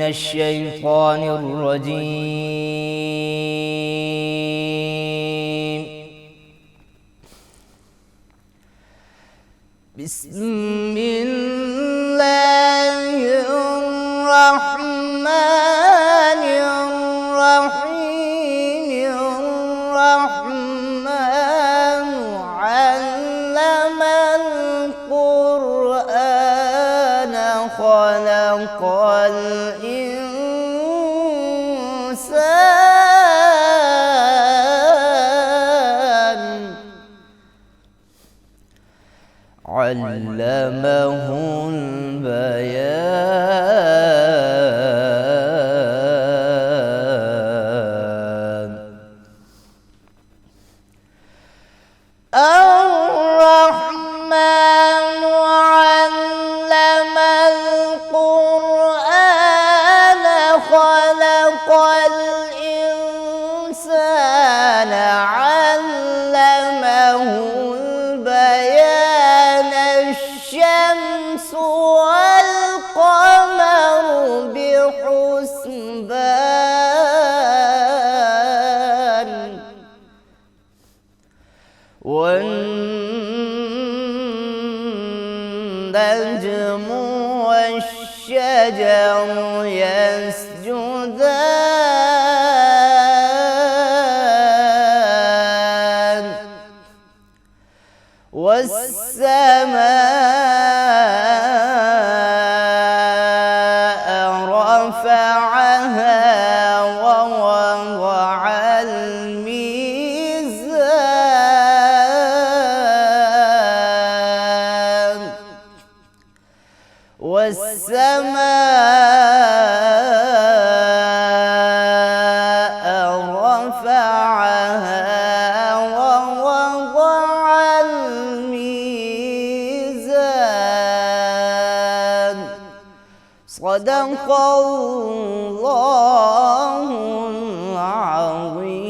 الشيطان الرجيم. بسم الله الرحمن الرحيم. الرحمن علم القرآن خلق الإنسان علمه البيان. الرحمن علم القرآن خلق الإنسان علمه البيان. الشمس والقمر بحسبان والنجم والشجر يسجدان والسماء رفعها ووضع الميزان والسماء رفعها ووضع الميزان. صدق الله العظيم.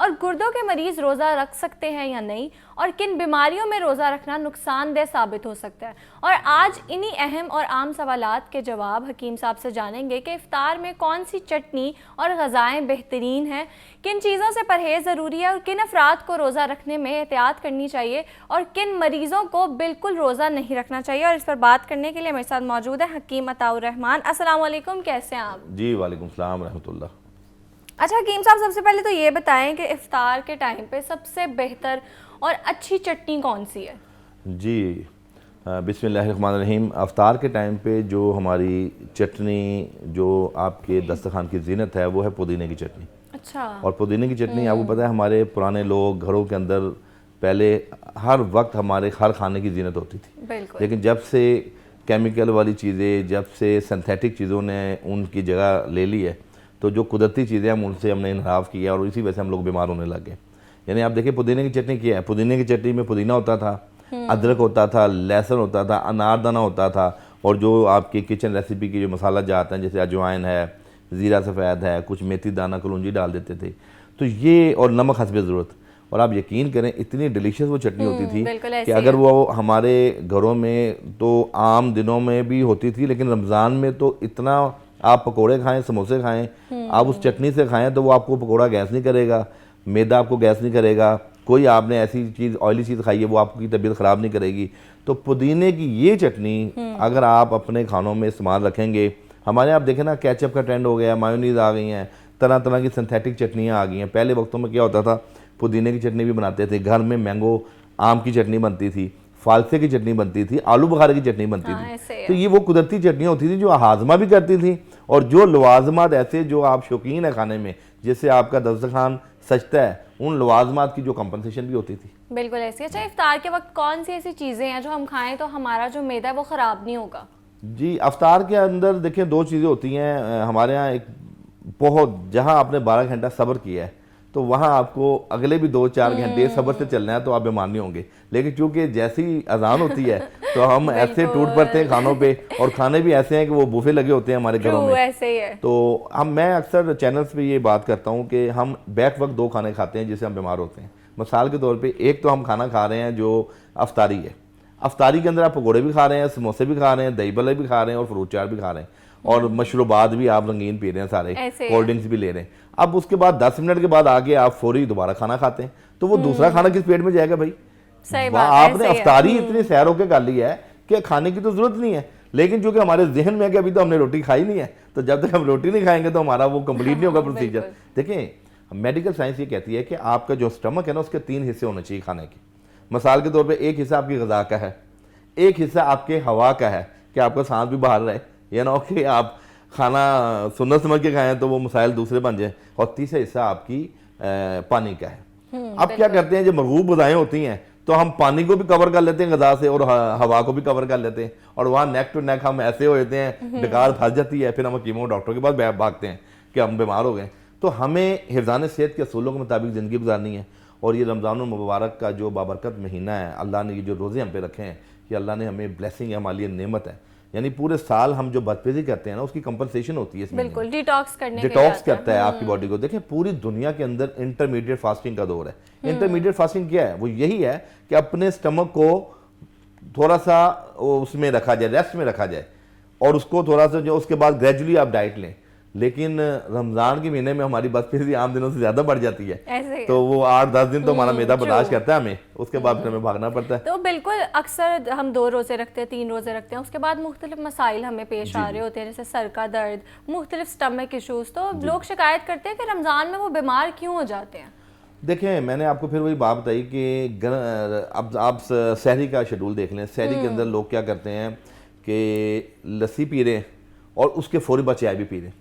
اور گردوں کے مریض روزہ رکھ سکتے ہیں یا نہیں، اور کن بیماریوں میں روزہ رکھنا نقصان دہ ثابت ہو سکتا ہے۔ اور آج انہی اہم اور عام سوالات کے جواب حکیم صاحب سے جانیں گے کہ افطار میں کون سی چٹنی اور غذائیں بہترین ہیں، کن چیزوں سے پرہیز ضروری ہے، اور کن افراد کو روزہ رکھنے میں احتیاط کرنی چاہیے، اور کن مریضوں کو بالکل روزہ نہیں رکھنا چاہیے۔ اور اس پر بات کرنے کے لیے میرے ساتھ موجود ہے حکیم عطاء الرحمان۔ السلام علیکم، کیسے ہیں آپ؟ جی وعلیکم السلام ورحمۃ اللہ۔ اچھا حکیم صاحب، سب سے پہلے تو یہ بتائیں کہ افطار کے ٹائم پہ سب سے بہتر اور اچھی چٹنی کون سی ہے؟ جی بسم اللہ الرحمن الرحیم۔ افطار کے ٹائم پہ جو ہماری چٹنی جو آپ کے دسترخوان کی زینت ہے وہ ہے پودینے کی چٹنی۔ اچھا۔ اور پودینے کی چٹنی آپ کو پتہ ہے ہمارے پرانے لوگ گھروں کے اندر پہلے ہر وقت ہمارے ہر کھانے کی زینت ہوتی تھی، بالکل۔ لیکن جب سے کیمیکل والی چیزیں، جب سے سنتھیٹک چیزوں نے ان کی جگہ لے لی ہے، تو جو قدرتی چیزیں ہم ان سے ہم نے انحراف کیا اور اسی وجہ سے ہم لوگ بیمار ہونے لگ گئے۔ یعنی آپ دیکھیں پودینے کی چٹنی کیا ہے، پودینے کی چٹنی میں پودینہ ہوتا تھا، ادرک ہوتا تھا، لہسن ہوتا تھا، اناردانہ ہوتا تھا، اور جو آپ کی کچن ریسیپی کی جو مسالہ جات ہیں جیسے اجوائن ہے، زیرہ سفید ہے، کچھ میتھی دانہ کلونجی ڈال دیتے تھے، تو یہ، اور نمک حسب ضرورت۔ اور آپ یقین کریں اتنی ڈیلیشیس وہ چٹنی ہوتی تھی کہ اگر وہ ہمارے گھروں میں تو عام دنوں میں بھی ہوتی تھی، لیکن رمضان میں تو اتنا آپ پکوڑے کھائیں، سموسے کھائیں، آپ اس چٹنی سے کھائیں تو وہ آپ کو پکوڑا گیس نہیں کرے گا، میدا آپ کو گیس نہیں کرے گا، کوئی آپ نے ایسی چیز آئلی چیز کھائی ہے وہ آپ کی طبیعت خراب نہیں کرے گی۔ تو پودینے کی یہ چٹنی اگر آپ اپنے کھانوں میں استعمال رکھیں گے، ہمارے آپ دیکھیں نا کیچپ کا ٹرینڈ ہو گیا، مایونیز آ گئی ہیں، طرح طرح کی سنتھیٹک چٹنیاں آ گئی ہیں۔ پہلے وقتوں میں کیا ہوتا تھا، پودینے کی چٹنی بھی بناتے تھے، گھر میں مینگو آم کی چٹنی بنتی تھی، فالسے کی چٹنی بنتی تھی، آلو بخارے کی چٹنی بنتی تھی، تو یہ وہ قدرتی چٹنیاں ہوتی تھی جو ہاضمہ بھی کرتی تھیں، اور جو لوازمات ایسے جو آپ شوقین ہیں کھانے میں، جس سے آپ کا دسترخوان سجتا ہے، ان لوازمات کی جو کمپنسیشن بھی ہوتی تھی۔ بالکل ایسی۔ اچھا، افطار کے وقت کون سی ایسی چیزیں ہیں جو ہم کھائیں تو ہمارا جو معدہ ہے وہ خراب نہیں ہوگا؟ جی افطار کے اندر دیکھیں دو چیزیں ہوتی ہیں ہمارے ہاں، ایک بہت، جہاں آپ نے 12 گھنٹہ صبر کیا ہے تو وہاں آپ کو اگلے بھی 2-4 گھنٹے صبر سے چلنا ہے تو آپ بیمار نہیں ہوں گے، لیکن چونکہ جیسی اذان ہوتی ہے تو ہم ایسے ٹوٹ پڑتے ہیں کھانوں پہ، اور کھانے بھی ایسے ہیں کہ وہ بوفے لگے ہوتے ہیں ہمارے گھروں میں، ایسے ہی ہے۔ تو میں اکثر چینلز پہ یہ بات کرتا ہوں کہ ہم بیک وقت 2 کھانے کھاتے ہیں جس سے ہم بیمار ہوتے ہیں۔ مثال کے طور پہ ایک تو ہم کھانا کھا رہے ہیں جو افطاری ہے، افطاری کے اندر آپ پکوڑے بھی کھا رہے ہیں، سموسے بھی کھا رہے ہیں، دہی بلے بھی کھا رہے ہیں، اور فروٹ چاٹ بھی کھا رہے ہیں، اور مشروبات بھی آپ رنگین پی رہے ہیں سارے، کولڈ ڈرنکس بھی لے رہے ہیں۔ اب اس کے بعد 10 منٹ کے بعد آگے آپ فوری دوبارہ کھانا کھاتے ہیں، تو وہ دوسرا کھانا کس پیٹ میں جائے گا بھائی؟ آپ نے افطاری اتنی سیر ہو کے کر لی ہے کہ کھانے کی تو ضرورت نہیں ہے، لیکن چونکہ ہمارے ذہن میں ہے کہ ابھی تو ہم نے روٹی کھائی نہیں ہے، تو جب تک ہم روٹی نہیں کھائیں گے تو ہمارا وہ کمپلیٹ نہیں ہوگا پروسیجر۔ دیکھیں میڈیکل سائنس یہ کہتی ہے کہ آپ کا جو اسٹمک ہے نا اس کے 3 حصے ہونے چاہیے کھانے کے۔ مثال کے طور پہ ایک حصہ آپ کی غذا کا ہے، ایک حصہ آپ کے ہوا کا ہے کہ آپ کا سانس بھی باہر رہے، یہ نہ ہو کہ آپ کھانا سنت سمجھ کے کھائیں تو وہ مسائل دوسرے بن جائیں، اور تیسرا حصہ آپ کی پانی کا ہے۔ اب کیا کرتے ہیں، جب مرغوب غذائیں ہوتی ہیں تو ہم پانی کو بھی کور کر لیتے ہیں غذا سے، اور ہوا کو بھی کور کر لیتے ہیں، اور وہاں نیک ٹو نیک ہم ایسے ہو جاتے ہیں، ڈکار پھنس جاتی ہے، پھر ہم حکیموں ڈاکٹر کے پاس بھاگتے ہیں کہ ہم بیمار ہو گئے۔ تو ہمیں حفظان صحت کے اصولوں کے مطابق زندگی گزارنی ہے، اور یہ رمضان المبارک کا جو بابرکت مہینہ ہے، اللہ نے یہ جو روزے ہم پہ رکھے ہیں، یہ اللہ نے ہمیں بلیسنگ ہے، ہمارے لیے نعمت ہے، یعنی پورے سال ہم جو بدپیزی کرتے ہیں نا اس کی کمپنسیشن ہوتی ہے اس میں، بالکل ڈیٹاکس کرنے کے لیے ڈیٹاکس کرتا ہے آپ کی باڈی کو۔ دیکھیں پوری دنیا کے اندر انٹرمیڈیٹ فاسٹنگ کا دور ہے۔ انٹرمیڈیٹ فاسٹنگ کیا ہے؟ وہ یہی ہے کہ اپنے سٹمک کو تھوڑا سا اس میں رکھا جائے، ریسٹ میں رکھا جائے، اور اس کو تھوڑا سا جو اس کے بعد گریجولی آپ ڈائٹ لیں۔ لیکن رمضان کے مہینے میں ہماری بدپیزی عام دنوں سے زیادہ بڑھ جاتی ہے، تو وہ 8-10 دن تو ہمارا معدہ برداشت کرتا ہے ہمیں، اس کے بعد پھر ہمیں بھاگنا پڑتا ہے۔ تو بالکل اکثر ہم 2 روزے رکھتے ہیں، 3 روزے رکھتے ہیں، اس کے بعد مختلف مسائل ہمیں پیش آ رہے ہوتے ہیں، جیسے سر کا درد، مختلف سٹمک ایشوز، تو لوگ شکایت کرتے ہیں کہ رمضان میں وہ بیمار کیوں ہو جاتے ہیں؟ دیکھیں میں نے آپ کو پھر وہی بات بتائی کہ اب آپ سحری کا شیڈول دیکھ لیں، سحری کے اندر لوگ کیا کرتے ہیں کہ لسی پی رہے ہیں اور اس کے فوری بعد چائے بھی پی رہے ہیں۔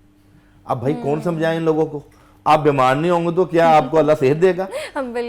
اب بھائی کون سمجھائیں ان لوگوں کو؟ آپ بیمار نہیں ہوں گے تو کیا آپ کو اللہ صحت دے گا؟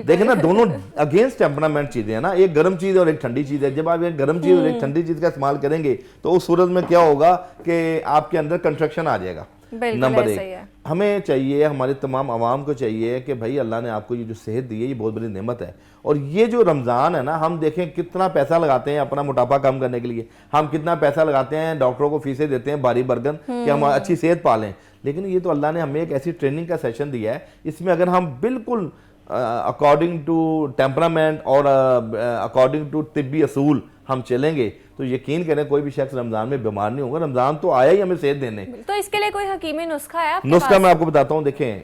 دیکھیں نا دونوں اگینسٹ ٹیمپرامنٹ چیزیں ہیں نا، ایک گرم چیز اور ایک ٹھنڈی چیز ہے۔ جب آپ ایک گرم چیز اور ایک ٹھنڈی چیز کا استعمال کریں گے تو اس صورت میں کیا ہوگا کہ آپ کے اندر کنٹرکشن آ جائے گا۔ نمبر 1 ہمیں چاہیے، ہمارے تمام عوام کو چاہیے کہ بھائی اللہ نے آپ کو یہ جو صحت دی ہے یہ بہت بڑی نعمت ہے، اور یہ جو رمضان ہے نا، ہم دیکھیں کتنا پیسہ لگاتے ہیں اپنا موٹاپا کم کرنے کے لیے، ہم کتنا پیسہ لگاتے ہیں، ڈاکٹروں کو فیسیں دیتے ہیں بھاری برگن کہ ہم اچھی صحت پالیں، لیکن یہ تو اللہ نے ہمیں ایک ایسی ٹریننگ کا سیشن دیا ہے، اس میں اگر ہم بالکل اکارڈنگ ٹو ٹیمپرامنٹ اور اکارڈنگ ٹو طبی اصول ہم چلیں گے تو یقین کریں کوئی بھی شخص رمضان میں بیمار نہیں ہوگا. رمضان تو آیا ہی ہمیں صحت دینے. تو اس کے لیے کوئی حکیمی نسخہ ہے آپ کے نسخہ میں آپ کو بتاتا ہوں. دیکھیں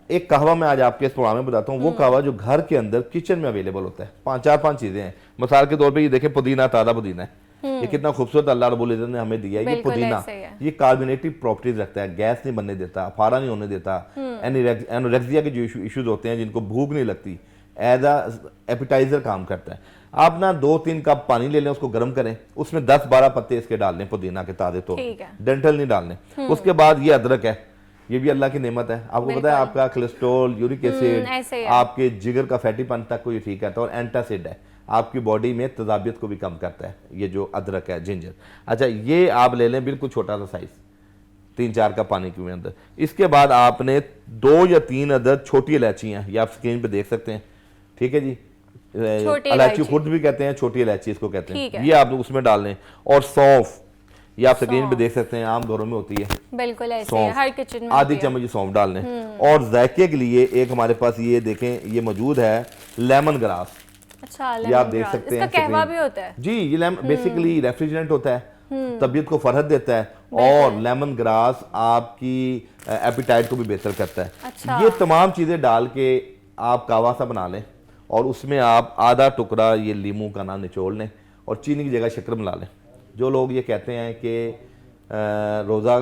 ایک قہوہ میں آج آپ کے اس پروگرام میں بتاتا ہوں. وہ قہوہ جو گھر کے اندر کچن میں اویلیبل ہوتا ہے, 4-5 چیزیں ہیں. مثال کے طور پہ یہ دیکھیں پودینہ, تازہ پودینہ ہے. یہ کتنا خوبصورت اللہ رب العزت نے ہمیں دیا ہے. یہ پودینہ یہ کاربونیٹیو پراپرٹیز رکھتا ہے, گیس نہیں بننے دیتا, پھارا نہیں ہونے دیتا. اینوریکسیا کے جو ایشوز ہوتے ہیں جن کو بھوک نہیں لگتی, ایز اے ایپیٹائزر کام کرتا ہے. آپ نا 2-3 کپ پانی لے لیں, اس کو گرم کریں, اس میں 10-12 پتے اس کے ڈال لیں پودینہ کے تازے طور پہ, ڈینٹل نہیں ڈالنے. اس کے بعد یہ ادرک ہے, یہ بھی اللہ کی نعمت ہے. آپ کو پتا ہے آپ کا کولیسٹرول, یورک ایسڈ, آپ کے جگر کا فیٹی پن تک کو یہ ٹھیک کرتا ہے. اور اینٹاسڈ ہے, آپ کی باڈی میں تذابیت کو بھی کم کرتا ہے یہ جو ادرک ہے, جنجر. اچھا یہ آپ لے لیں بالکل چھوٹا سا سائز, 3-4 کپ پانی کے اندر. اس کے بعد آپ نے 2 یا 3 عدد چھوٹی الائچیاں, یہ آپ سکرین پہ دیکھ سکتے ہیں, ٹھیک ہے جی, الائچی خرد بھی کہتے ہیں, چھوٹی الائچی اس کو کہتے ہیں, یہ آپ اس میں ڈال لیں. اور سونف, یہ آپ سکرین پہ دیکھ سکتے ہیں, عام گھروں میں ہوتی ہے, بالکل ایسے ہے, ہر کچن میں آدھی چمچ سونف ڈال لیں. اور ذائقے کے لیے ایک ہمارے پاس یہ دیکھیں یہ موجود ہے لیمن گراس. اچھا, یہ آپ دیکھ سکتے ہیں, اس کا قہوہ بھی ہوتا ہے جی. یہ بیسیکلی ریفریجرنٹ ہوتا ہے, طبیعت کو فرحت دیتا ہے, اور لیمن گراس آپ کی ایپیٹائٹ کو بھی بہتر کرتا ہے. یہ تمام چیزیں ڈال کے آپ قہوہ سا بنا لیں, اور اس میں آپ آدھا ٹکڑا یہ لیموں کا نا نچوڑ لیں, اور چینی کی جگہ شکر ملا لیں. جو لوگ یہ کہتے ہیں کہ روزہ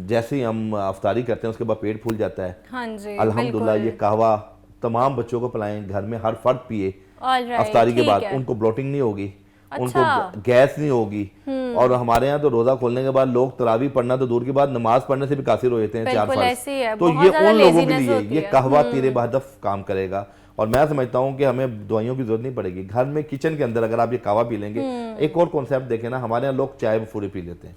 جیسے ہی ہم افطاری کرتے ہیں اس کے بعد پیٹ پھول جاتا ہے, الحمدللہ یہ قہوہ تمام بچوں کو پلائیں, گھر میں ہر فرد پیے افطاری کے بعد. ان کو بلوٹنگ نہیں ہوگی, ان کو گیس نہیں ہوگی. اور ہمارے ہاں تو روزہ کھولنے کے بعد لوگ تراویح پڑھنا تو دور کی بات, نماز پڑھنے سے بھی قاصر ہو جاتے ہیں 4 فرض. تو یہ ان لوگوں کے لیے یہ قہوہ تیرے بہدف کام کرے گا. اور میں سمجھتا ہوں کہ ہمیں دوائیوں کی ضرورت نہیں پڑے گی. گھر میں کچن کے اندر اگر آپ یہ قہوہ پی لیں گے. ایک اور کانسیپٹ دیکھیں نا, ہمارے یہاں لوگ چائے فوری پی لیتے ہیں,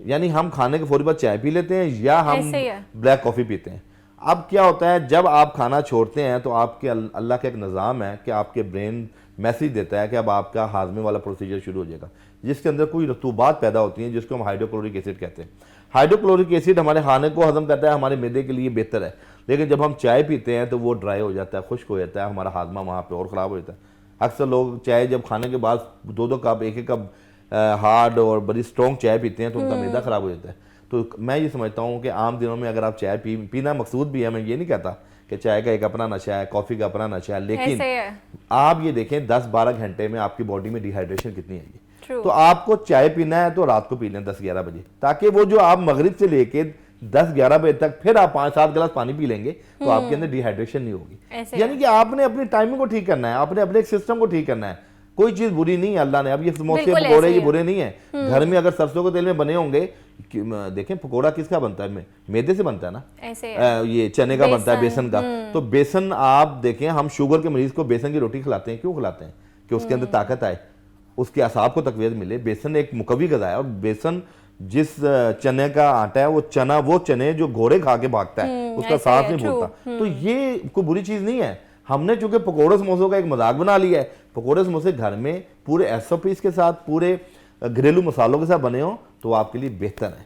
یعنی ہم کھانے کے فوری بعد چائے پی لیتے ہیں یا ہم بلیک کافی پیتے ہیں. اب کیا ہوتا ہے جب آپ کھانا چھوڑتے ہیں تو آپ کے اللہ کا ایک نظام ہے کہ آپ کے برین میسیج دیتا ہے کہ اب آپ کا ہاضمے والا پروسیجر شروع ہو جائے گا, جس کے اندر کوئی رطوبات پیدا ہوتی ہیں جس کو ہم ہائیڈروکلورک ایسڈ کہتے ہیں. ہائیڈروکلورک ایسڈ ہمارے کھانے کو ہضم کرتا ہے, ہمارے معدے کے لیے بہتر ہے. لیکن جب ہم چائے پیتے ہیں تو وہ ڈرائی ہو جاتا ہے, خشک ہو جاتا ہے, ہمارا ہاضمہ وہاں پہ اور خراب ہو جاتا ہے. اکثر لوگ چائے جب کھانے کے بعد 2-2 کپ 1-1 کپ ہارڈ اور بڑی اسٹرانگ چائے پیتے ہیں تو ان کا معدہ خراب ہو جاتا ہے. تو میں یہ سمجھتا ہوں کہ عام دنوں میں اگر آپ چائے پینا مقصود بھی ہے, میں یہ نہیں کہتا کہ چائے کا ایک اپنا نشہ ہے, کافی کا اپنا نشہ ہے, لیکن آپ یہ دیکھیں 10-12 گھنٹے میں آپ کی باڈی میں ڈی ہائیڈریشن کتنی ہے. تو آپ کو چائے پینا ہے تو رات کو پی لیں 10-11 بجے, تاکہ وہ جو آپ مغرب سے لے کے 10-11 بجے تک پھر آپ 5-7 گلاس پانی پی لیں گے تو آپ کے اندر ڈی ہائیڈریشن نہیں ہوگی. یعنی کہ آپ نے اپنی ٹائمنگ کو ٹھیک کرنا ہے, آپ نے اپنے ایک سسٹم کو ٹھیک کرنا ہے. کوئی چیز بری نہیں ہے اللہ نے. اب یہ سموسے پکوڑے یہ برے نہیں ہیں, گھر میں اگر سرسوں کے تیل میں بنے ہوں گے. دیکھیں پکوڑا کس کا بنتا ہے, میدے سے بنتا ہے نا, یہ چنے کا بنتا ہے, بیسن کا. تو بیسن آپ دیکھیں, ہم شوگر کے مریض کو بیسن کی روٹی کھلاتے ہیں, کیوں کھلاتے ہیں؟ کہ اس کے اندر طاقت آئے, اس کے اعصاب کو تقویت ملے. بیسن ایک مقوی غذا ہے, اور بیسن جس چنے کا آٹا ہے وہ چنے جو گھوڑے کھا کے بھاگتا ہے, اس کا سانس نہیں پھولتا. تو یہ کوئی بری چیز نہیں ہے. ہم نے چونکہ پکوڑے سموسوں کا ایک مذاق بنا لیا ہے. پکوڑے سموسے گھر میں پورے SOPs کے ساتھ, پورے گھریلو مسالوں کے ساتھ بنے ہوں تو آپ کے لیے بہتر ہے.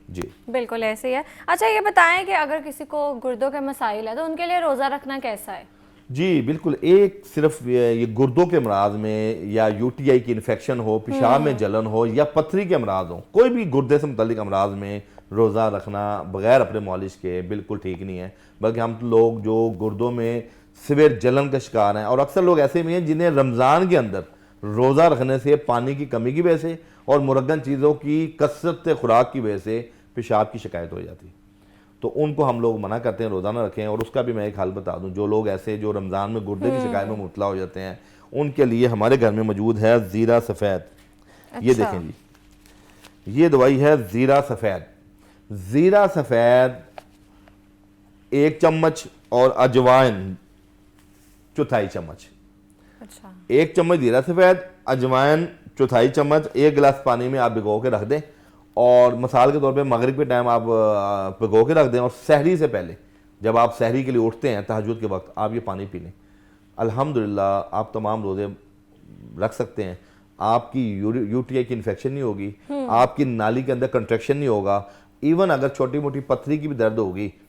جی بالکل ایسے ہی ہے. اچھا یہ بتائیں کہ اگر کسی کو گردوں کے مسائل ہے تو ان کے لیے روزہ رکھنا کیسا ہے؟ جی بالکل, ایک صرف یہ گردوں کے امراض میں یا UTI کی انفیکشن ہو, پیشاب میں جلن ہو, یا پتھری کے امراض ہوں, کوئی بھی گردے سے متعلق امراض میں روزہ رکھنا بغیر اپنے مالش کے بالکل ٹھیک نہیں ہے. بلکہ ہم لوگ جو گردوں میں سویر جلن کا شکار ہیں, اور اکثر لوگ ایسے بھی ہیں جنہیں رمضان کے اندر روزہ رکھنے سے پانی کی کمی کی وجہ سے اور مرغن چیزوں کی کثرت خوراک کی وجہ سے پیشاب کی شکایت ہو جاتی. تو ان کو ہم لوگ منع کرتے ہیں روزہ نہ رکھیں. اور اس کا بھی میں ایک حل بتا دوں, جو لوگ ایسے جو رمضان میں گردے کی شکایت میں مبتلا ہو جاتے ہیں ان کے لیے ہمارے گھر میں موجود ہے زیرہ سفید. یہ دیکھیں جی, یہ دوائی ہے زیرہ سفید. زیرہ سفید 1 چمچ اور اجوائن 1/4 چمچ. 1 چمچ زیرہ سفید, اجوائن 1/4 چمچ, 1 گلاس پانی میں آپ بھگو کے رکھ دیں. اور مثال کے طور پہ مغرب کے ٹائم آپ بھگو کے رکھ دیں, اور سحری سے پہلے جب آپ سحری کے لیے اٹھتے ہیں تہجد کے وقت آپ یہ پانی پی لیں. الحمدللہ آپ تمام روزے رکھ سکتے ہیں. آپ کی UTI کی انفیکشن نہیں ہوگی, آپ کی نالی کے اندر کنٹریکشن نہیں ہوگا. ایون اگر چھوٹی موٹی پتھری کی بھی درد ہوگی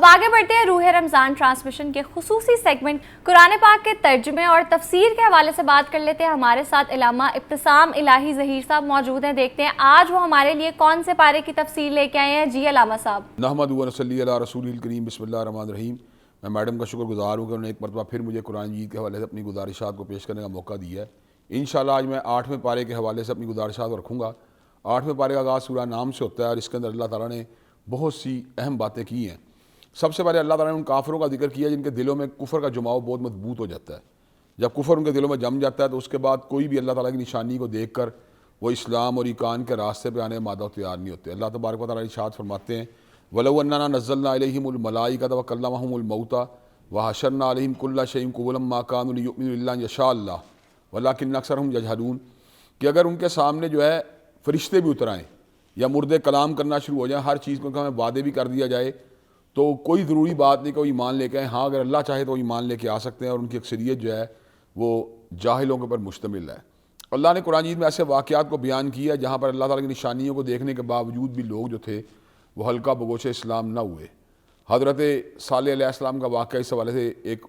اب آگے بڑھتے ہیں روح رمضان ٹرانسمیشن کے خصوصی سیگمنٹ قرآن پاک کے ترجمے اور تفسیر کے حوالے سے بات کر لیتے ہیں. ہمارے ساتھ علامہ ابتسام الہی ظہیر صاحب موجود ہیں. دیکھتے ہیں آج وہ ہمارے لیے کون سے پارے کی تفسیر لے کے آئے ہیں. جی علامہ صاحب. نحمد و نصلی علی رسول الکریم. بسم اللہ الرحمن الرحیم. میں میڈم کا شکر گزار ہوں کہ انہوں نے ایک مرتبہ پھر مجھے قرآن مجید کے حوالے سے اپنی گزارشات کو پیش کرنے کا موقع دیا ہے. انشاءاللہ آج میں 8ویں پارے کے حوالے سے اپنی گزارشات رکھوں گا. 8ویں پارے کا آغاز سورہ نام سے ہوتا ہے اور اس کے اندر اللہ تعالیٰ نے بہت سی اہم باتیں کی ہیں. سب سے پہلے اللہ تعالیٰ نے ان کافروں کا ذکر کیا جن کے دلوں میں کفر کا جماؤ بہت مضبوط ہو جاتا ہے. جب کفر ان کے دلوں میں جم جاتا ہے تو اس کے بعد کوئی بھی اللہ تعالیٰ کی نشانی کو دیکھ کر وہ اسلام اور ایمان کے راستے پہ آنے مادہ تیار نہیں ہوتے. اللہ تبارک و تعالیٰ ارشاد فرماتے ہیں وَلَوْ أَنَّنَا نَزَّلْنَا إِلَيْهِمُ الْمَلَائِكَةَ وَكَلَّمَهُمُ الْمَوْتَى وَحَشَرْنَا عَلَيْهِمْ كُلَّ شَيْءٍ قُبُلًا مَا كَانُوا لِيُؤْمِنُوا إِلَّا أَن يَشَاءَ اللَّهُ وَلَٰكِنَّ أَكْثَرَهُمْ يَجْهَلُونَ. کہ اگر ان کے سامنے جو ہے فرشتے بھی اتر آئیں یا مردے کلام کرنا شروع ہو جائیں, ہر چیز کو ہمیں وعدے بھی کر دیا جائے تو کوئی ضروری بات نہیں کہ وہ ایمان لے کے آئیں. ہاں اگر اللہ چاہے تو وہ ایمان لے کے آ سکتے ہیں اور ان کی اکثریت جو ہے وہ جاہلوں کے اوپر مشتمل ہے. اللہ نے قرآن مجید میں ایسے واقعات کو بیان کیا جہاں پر اللہ تعالیٰ کی نشانیوں کو دیکھنے کے باوجود بھی لوگ جو تھے وہ ہلکا بگوش اسلام نہ ہوئے. حضرت صالح علیہ السلام کا واقعہ اس حوالے سے ایک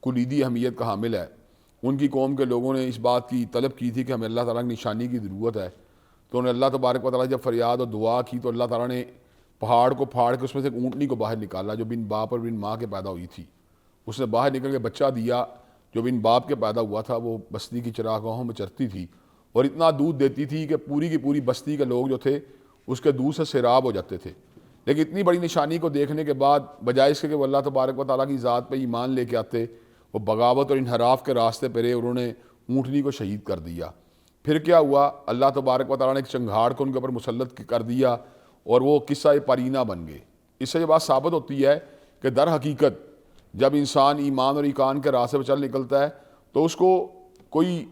کلیدی اہمیت کا حامل ہے. ان کی قوم کے لوگوں نے اس بات کی طلب کی تھی کہ ہمیں اللہ تعالیٰ کی نشانی کی ضرورت ہے, تو انہیں اللہ تبارک و تعالیٰ جب فریاد اور دعا کی تو اللہ تعالیٰ نے پہاڑ کو پھاڑ کے اس میں سے ایک اونٹنی کو باہر نکالا جو بن باپ اور بن ماں کے پیدا ہوئی تھی. اس نے باہر نکل کے بچہ دیا جو بن باپ کے پیدا ہوا تھا. وہ بستی کی چراگاہوں میں چرتی تھی اور اتنا دودھ دیتی تھی کہ پوری کی پوری بستی کے لوگ جو تھے اس کے دودھ سے سیراب ہو جاتے تھے. لیکن اتنی بڑی نشانی کو دیکھنے کے بعد بجائے اس کے کہ وہ اللہ تبارک و تعالیٰ کی ذات پہ ایمان لے کے آتے, وہ بغاوت اور انحراف کے راستے پہ رہے. انہوں نے اونٹنی کو شہید کر دیا. پھر کیا ہوا, اللہ تبارک و تعالیٰ نے ایک چنگھاڑ کو ان کے اوپر مسلط کر دیا اور وہ قصہ پرینہ بن گئے. اس سے یہ بات ثابت ہوتی ہے کہ در حقیقت جب انسان ایمان اور ایمان کے راستے پہ چل نکلتا ہے تو اس کو کوئی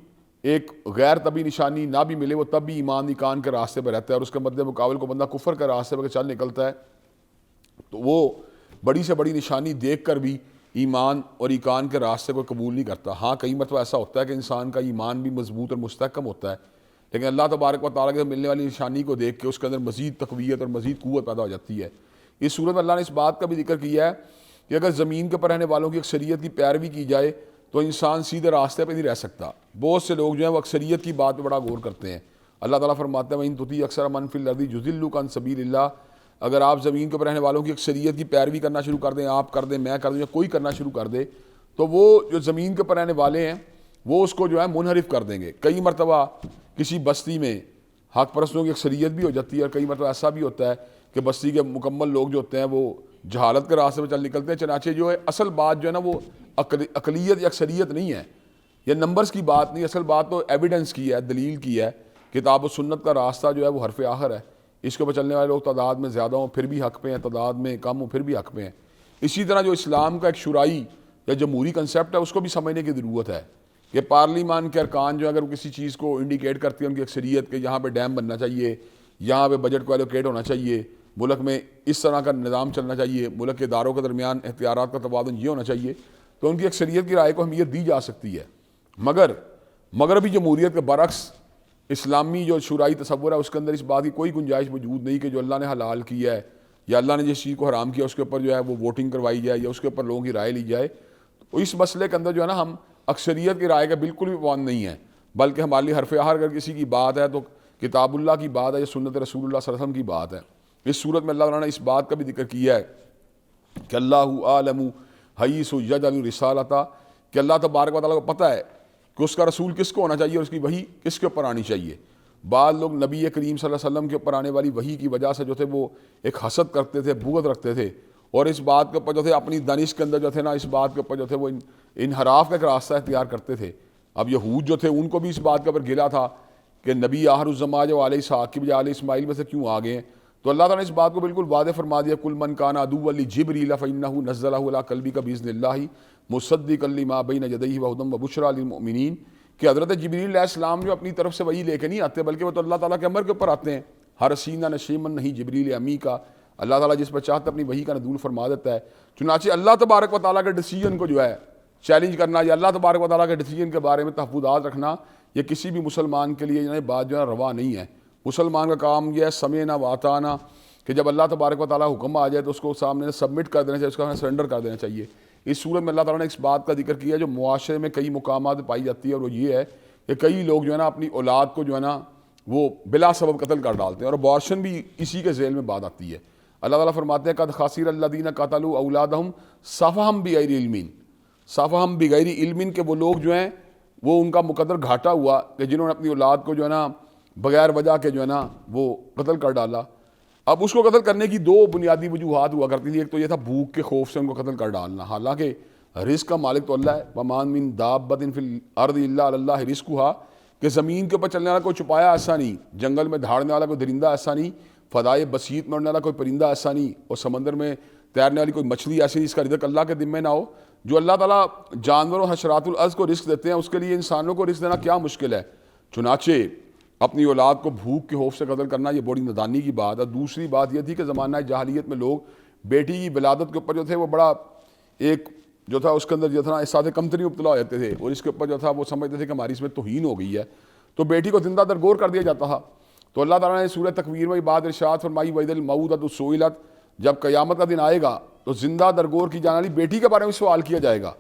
ایک غیر طبی نشانی نہ بھی ملے, وہ تب بھی ایمان ایمان کے راستے پہ رہتا ہے. اور اس کے مد مقابل کو بندہ کفر کے راستے پہ چل نکلتا ہے تو وہ بڑی سے بڑی نشانی دیکھ کر بھی ایمان اور ایمان کے راستے کو قبول نہیں کرتا. ہاں کئی مرتبہ ایسا ہوتا ہے کہ انسان کا ایمان بھی مضبوط اور مستحکم ہوتا ہے, لیکن اللہ تبارک و تعالیٰ کے ملنے والی نشانی کو دیکھ کے اس کے اندر مزید تقویت اور مزید قوت پیدا ہو جاتی ہے. اس صورت میں اللہ نے اس بات کا بھی ذکر کیا ہے کہ اگر زمین کے پر رہنے والوں کی اکثریت کی پیروی کی جائے تو انسان سیدھے راستے پہ نہیں رہ سکتا. بہت سے لوگ جو ہیں وہ اکثریت کی بات پہ بڑا غور کرتے ہیں. اللہ تعالیٰ فرماتے ہیں وَإِن تُطِیعْ أَکْثَرَ مَن فِی الْأَرْضِ يُضِلُّوكَ عَن سَبِیلِ اللَّهِ. اگر آپ زمین کے پر رہنے والوں کی اکثریت کی پیروی کرنا شروع کر دیں, آپ کر دیں, میں کر دوں, یا کوئی کرنا شروع کر دے, تو وہ جو زمین کے پر رہنے والے ہیں وہ اس کو جو ہے منحرف کر دیں گے. کئی مرتبہ کسی بستی میں حق پرستوں کی اکثریت بھی ہو جاتی ہے اور کئی مرتبہ ایسا بھی ہوتا ہے کہ بستی کے مکمل لوگ جو ہوتے ہیں وہ جہالت کے راستے پہ چل نکلتے ہیں. چنانچہ جو ہے اصل بات جو ہے نا وہ اقلیت یا اکثریت نہیں ہے, یہ نمبرز کی بات نہیں. اصل بات تو ایویڈنس کی ہے, دلیل کی ہے. کتاب و سنت کا راستہ جو ہے وہ حرف آخر ہے. اس کے اوپر چلنے والے لوگ تعداد میں زیادہ ہوں پھر بھی حق پہ ہیں, تعداد میں کم ہوں پھر بھی حق پہ ہیں. اسی طرح جو اسلام کا ایک شورائی یا جمہوری کنسیپٹ ہے اس کو بھی سمجھنے کی ضرورت ہے کہ پارلیمان کے ارکان جو اگر کسی چیز کو انڈیکیٹ کرتی ہے ان کی اکثریت کہ یہاں پہ ڈیم بننا چاہیے, یہاں پہ بجٹ کو ایلوکیٹ ہونا چاہیے, ملک میں اس طرح کا نظام چلنا چاہیے, ملک کے اداروں کے درمیان اختیارات کا تبادل یہ ہونا چاہیے, تو ان کی اکثریت کی رائے کو اہمیت دی جا سکتی ہے. مگر مغربی جمہوریت کے برعکس اسلامی جو شورائی تصور ہے اس کے اندر اس بات کی کوئی گنجائش موجود نہیں کہ جو اللہ نے حلال کیا ہے یا اللہ نے جس چیز کو حرام کیا اس کے اوپر جو ہے وہ ووٹنگ کروائی جائے یا اس کے اوپر لوگوں کی رائے لی جائے. تو اس مسئلے کے اندر جو ہے نا ہم اکثریت کی رائے کا بالکل بھی پابند نہیں ہے, بلکہ ہمارے لیے حرف آخر اگر کسی کی بات ہے تو کتاب اللہ کی بات ہے یا سنت رسول اللہ صلی اللہ علیہ وسلم کی بات ہے. اس صورت میں اللہ تعالیٰ نے اس بات کا بھی ذکر کیا ہے کہ اللہ عالم حیث یجعل رسالتہ, کہ اللہ تبارک و تعالیٰ کو پتہ ہے کہ اس کا رسول کس کو ہونا چاہیے اور اس کی وحی کس کے اوپر آنی چاہیے. بعض لوگ نبی کریم صلی اللہ علیہ وسلم کے اوپر آنے والی وحی کی وجہ سے جو تھے وہ ایک حسد کرتے تھے, بغض رکھتے تھے, اور اس بات کے اوپر جو تھے اپنی دانش کے اندر جو تھے نا اس بات کے اوپر جو تھے وہ انحراف کا ایک راستہ اختیار کرتے تھے. اب یہود جو تھے ان کو بھی اس بات کے اوپر گلا تھا کہ نبی آخر الزمان جو علیہ اسحاق کی بجائے علیہ اسماعیل میں سے کیوں آ گئے ہیں. تو اللہ تعالیٰ نے اس بات کو بالکل واضح فرما دیا کل من کان عدوا لجبریل فإنہ نزلہ علی قلبک بإذن اللہ مصدقا لما بین یدیہ وہدی وبشریٰ للمؤمنین, کہ حضرت جبریل علیہ السلام جو اپنی طرف سے وہی لے کے نہیں آتے بلکہ وہ تو اللہ تعالیٰ کے امر کے اوپر آتے ہیں. ہر سینہ نشیمن نہیں جبریل امی کا, اللہ تعالیٰ جس پر چاہتا اپنی وحی کا نزول فرما دیتا ہے. چنانچہ اللہ تبارک و تعالیٰ کے ڈیسیجن کو جو ہے چیلنج کرنا یا اللہ تبارک و تعالیٰ کے ڈیسیجن کے بارے میں تحفظات رکھنا یہ کسی بھی مسلمان کے لیے بات جو ہے روا نہیں ہے. مسلمان کا کام یہ ہے سمعنا و اطعنا, کہ جب اللہ تبارک و تعالیٰ حکم آ جائے تو اس کو سامنے سبمٹ کر دینا چاہیے، اس کا سرنڈر کر دینا چاہیے۔ اس صورت میں اللہ تعالیٰ نے اس بات کا ذکر کیا جو معاشرے میں کئی مقامات پائی جاتی ہے، اور وہ یہ ہے کہ کئی لوگ جو ہے نا اپنی اولاد کو جو ہے نا وہ بلا سبب قتل کر ڈالتے ہیں، اور ابارشن بھی اسی کے ذیل میں بات آتی ہے۔ اللہ تعالیٰ فرماتے ہیں قد خاسر الذین قتلوا اولادہم سفہا بغیر علم، سفہا بغیر علم، کہ وہ لوگ جو ہیں وہ ان کا مقدر گھاٹا ہوا کہ جنہوں نے اپنی اولاد کو جو ہے نا بغیر وجہ کے جو ہے نا وہ قتل کر ڈالا۔ اب اس کو قتل کرنے کی دو بنیادی وجوہات ہوا کرتی تھی، ایک تو یہ تھا بھوک کے خوف سے ان کو قتل کر ڈالنا، حالانکہ رزق کا مالک تو اللہ ہے، وَمَا مِن دَابَّةٍ فِي الْأَرْضِ إِلَّا عَلَى اللَّهِ رِزْقُهَا، کہ زمین کے اوپر چلنے والا کوئی چھپایا ایسا نہیں، جنگل میں دھاڑنے والا کوئی درندہ ایسا نہیں، فضائے بسیط میں اڑنے والا کوئی پرندہ ایسا نہیں، اور سمندر میں تیرنے والی کوئی مچھلی ایسی نہیں جس کا رزق اللہ کے ذمہ نہ ہو۔ جو اللہ تعالیٰ جانوروں حشرات الارض کو رزق دیتے ہیں اس کے لیے انسانوں کو رزق دینا کیا مشکل ہے۔ چنانچہ اپنی اولاد کو بھوک کے خوف سے قتل کرنا یہ بڑی نادانی کی بات ہے۔ دوسری بات یہ تھی کہ زمانہ جاہلیت میں لوگ بیٹی کی ولادت کے اوپر جو تھے وہ بڑا ایک جو تھا اس کے اندر جو تھا احساس کمتری مبتلا ہو جاتے تھے، اور اس کے اوپر جو تھا وہ سمجھتے تھے کہ ہماری اس میں توہین ہو گئی ہے، تو بیٹی کو زندہ درگور کر دیا جاتا تھا۔ تو اللہ تعالیٰ نے سورہ تکویر میں بات ارشاد فرمائی وَإِذَا الْمَوْءُودَةُ سُئِلَتْ، جب قیامت کا دن آئے گا تو زندہ درگور کی جانے والی بیٹی کے بارے میں سوال کیا جائے گا۔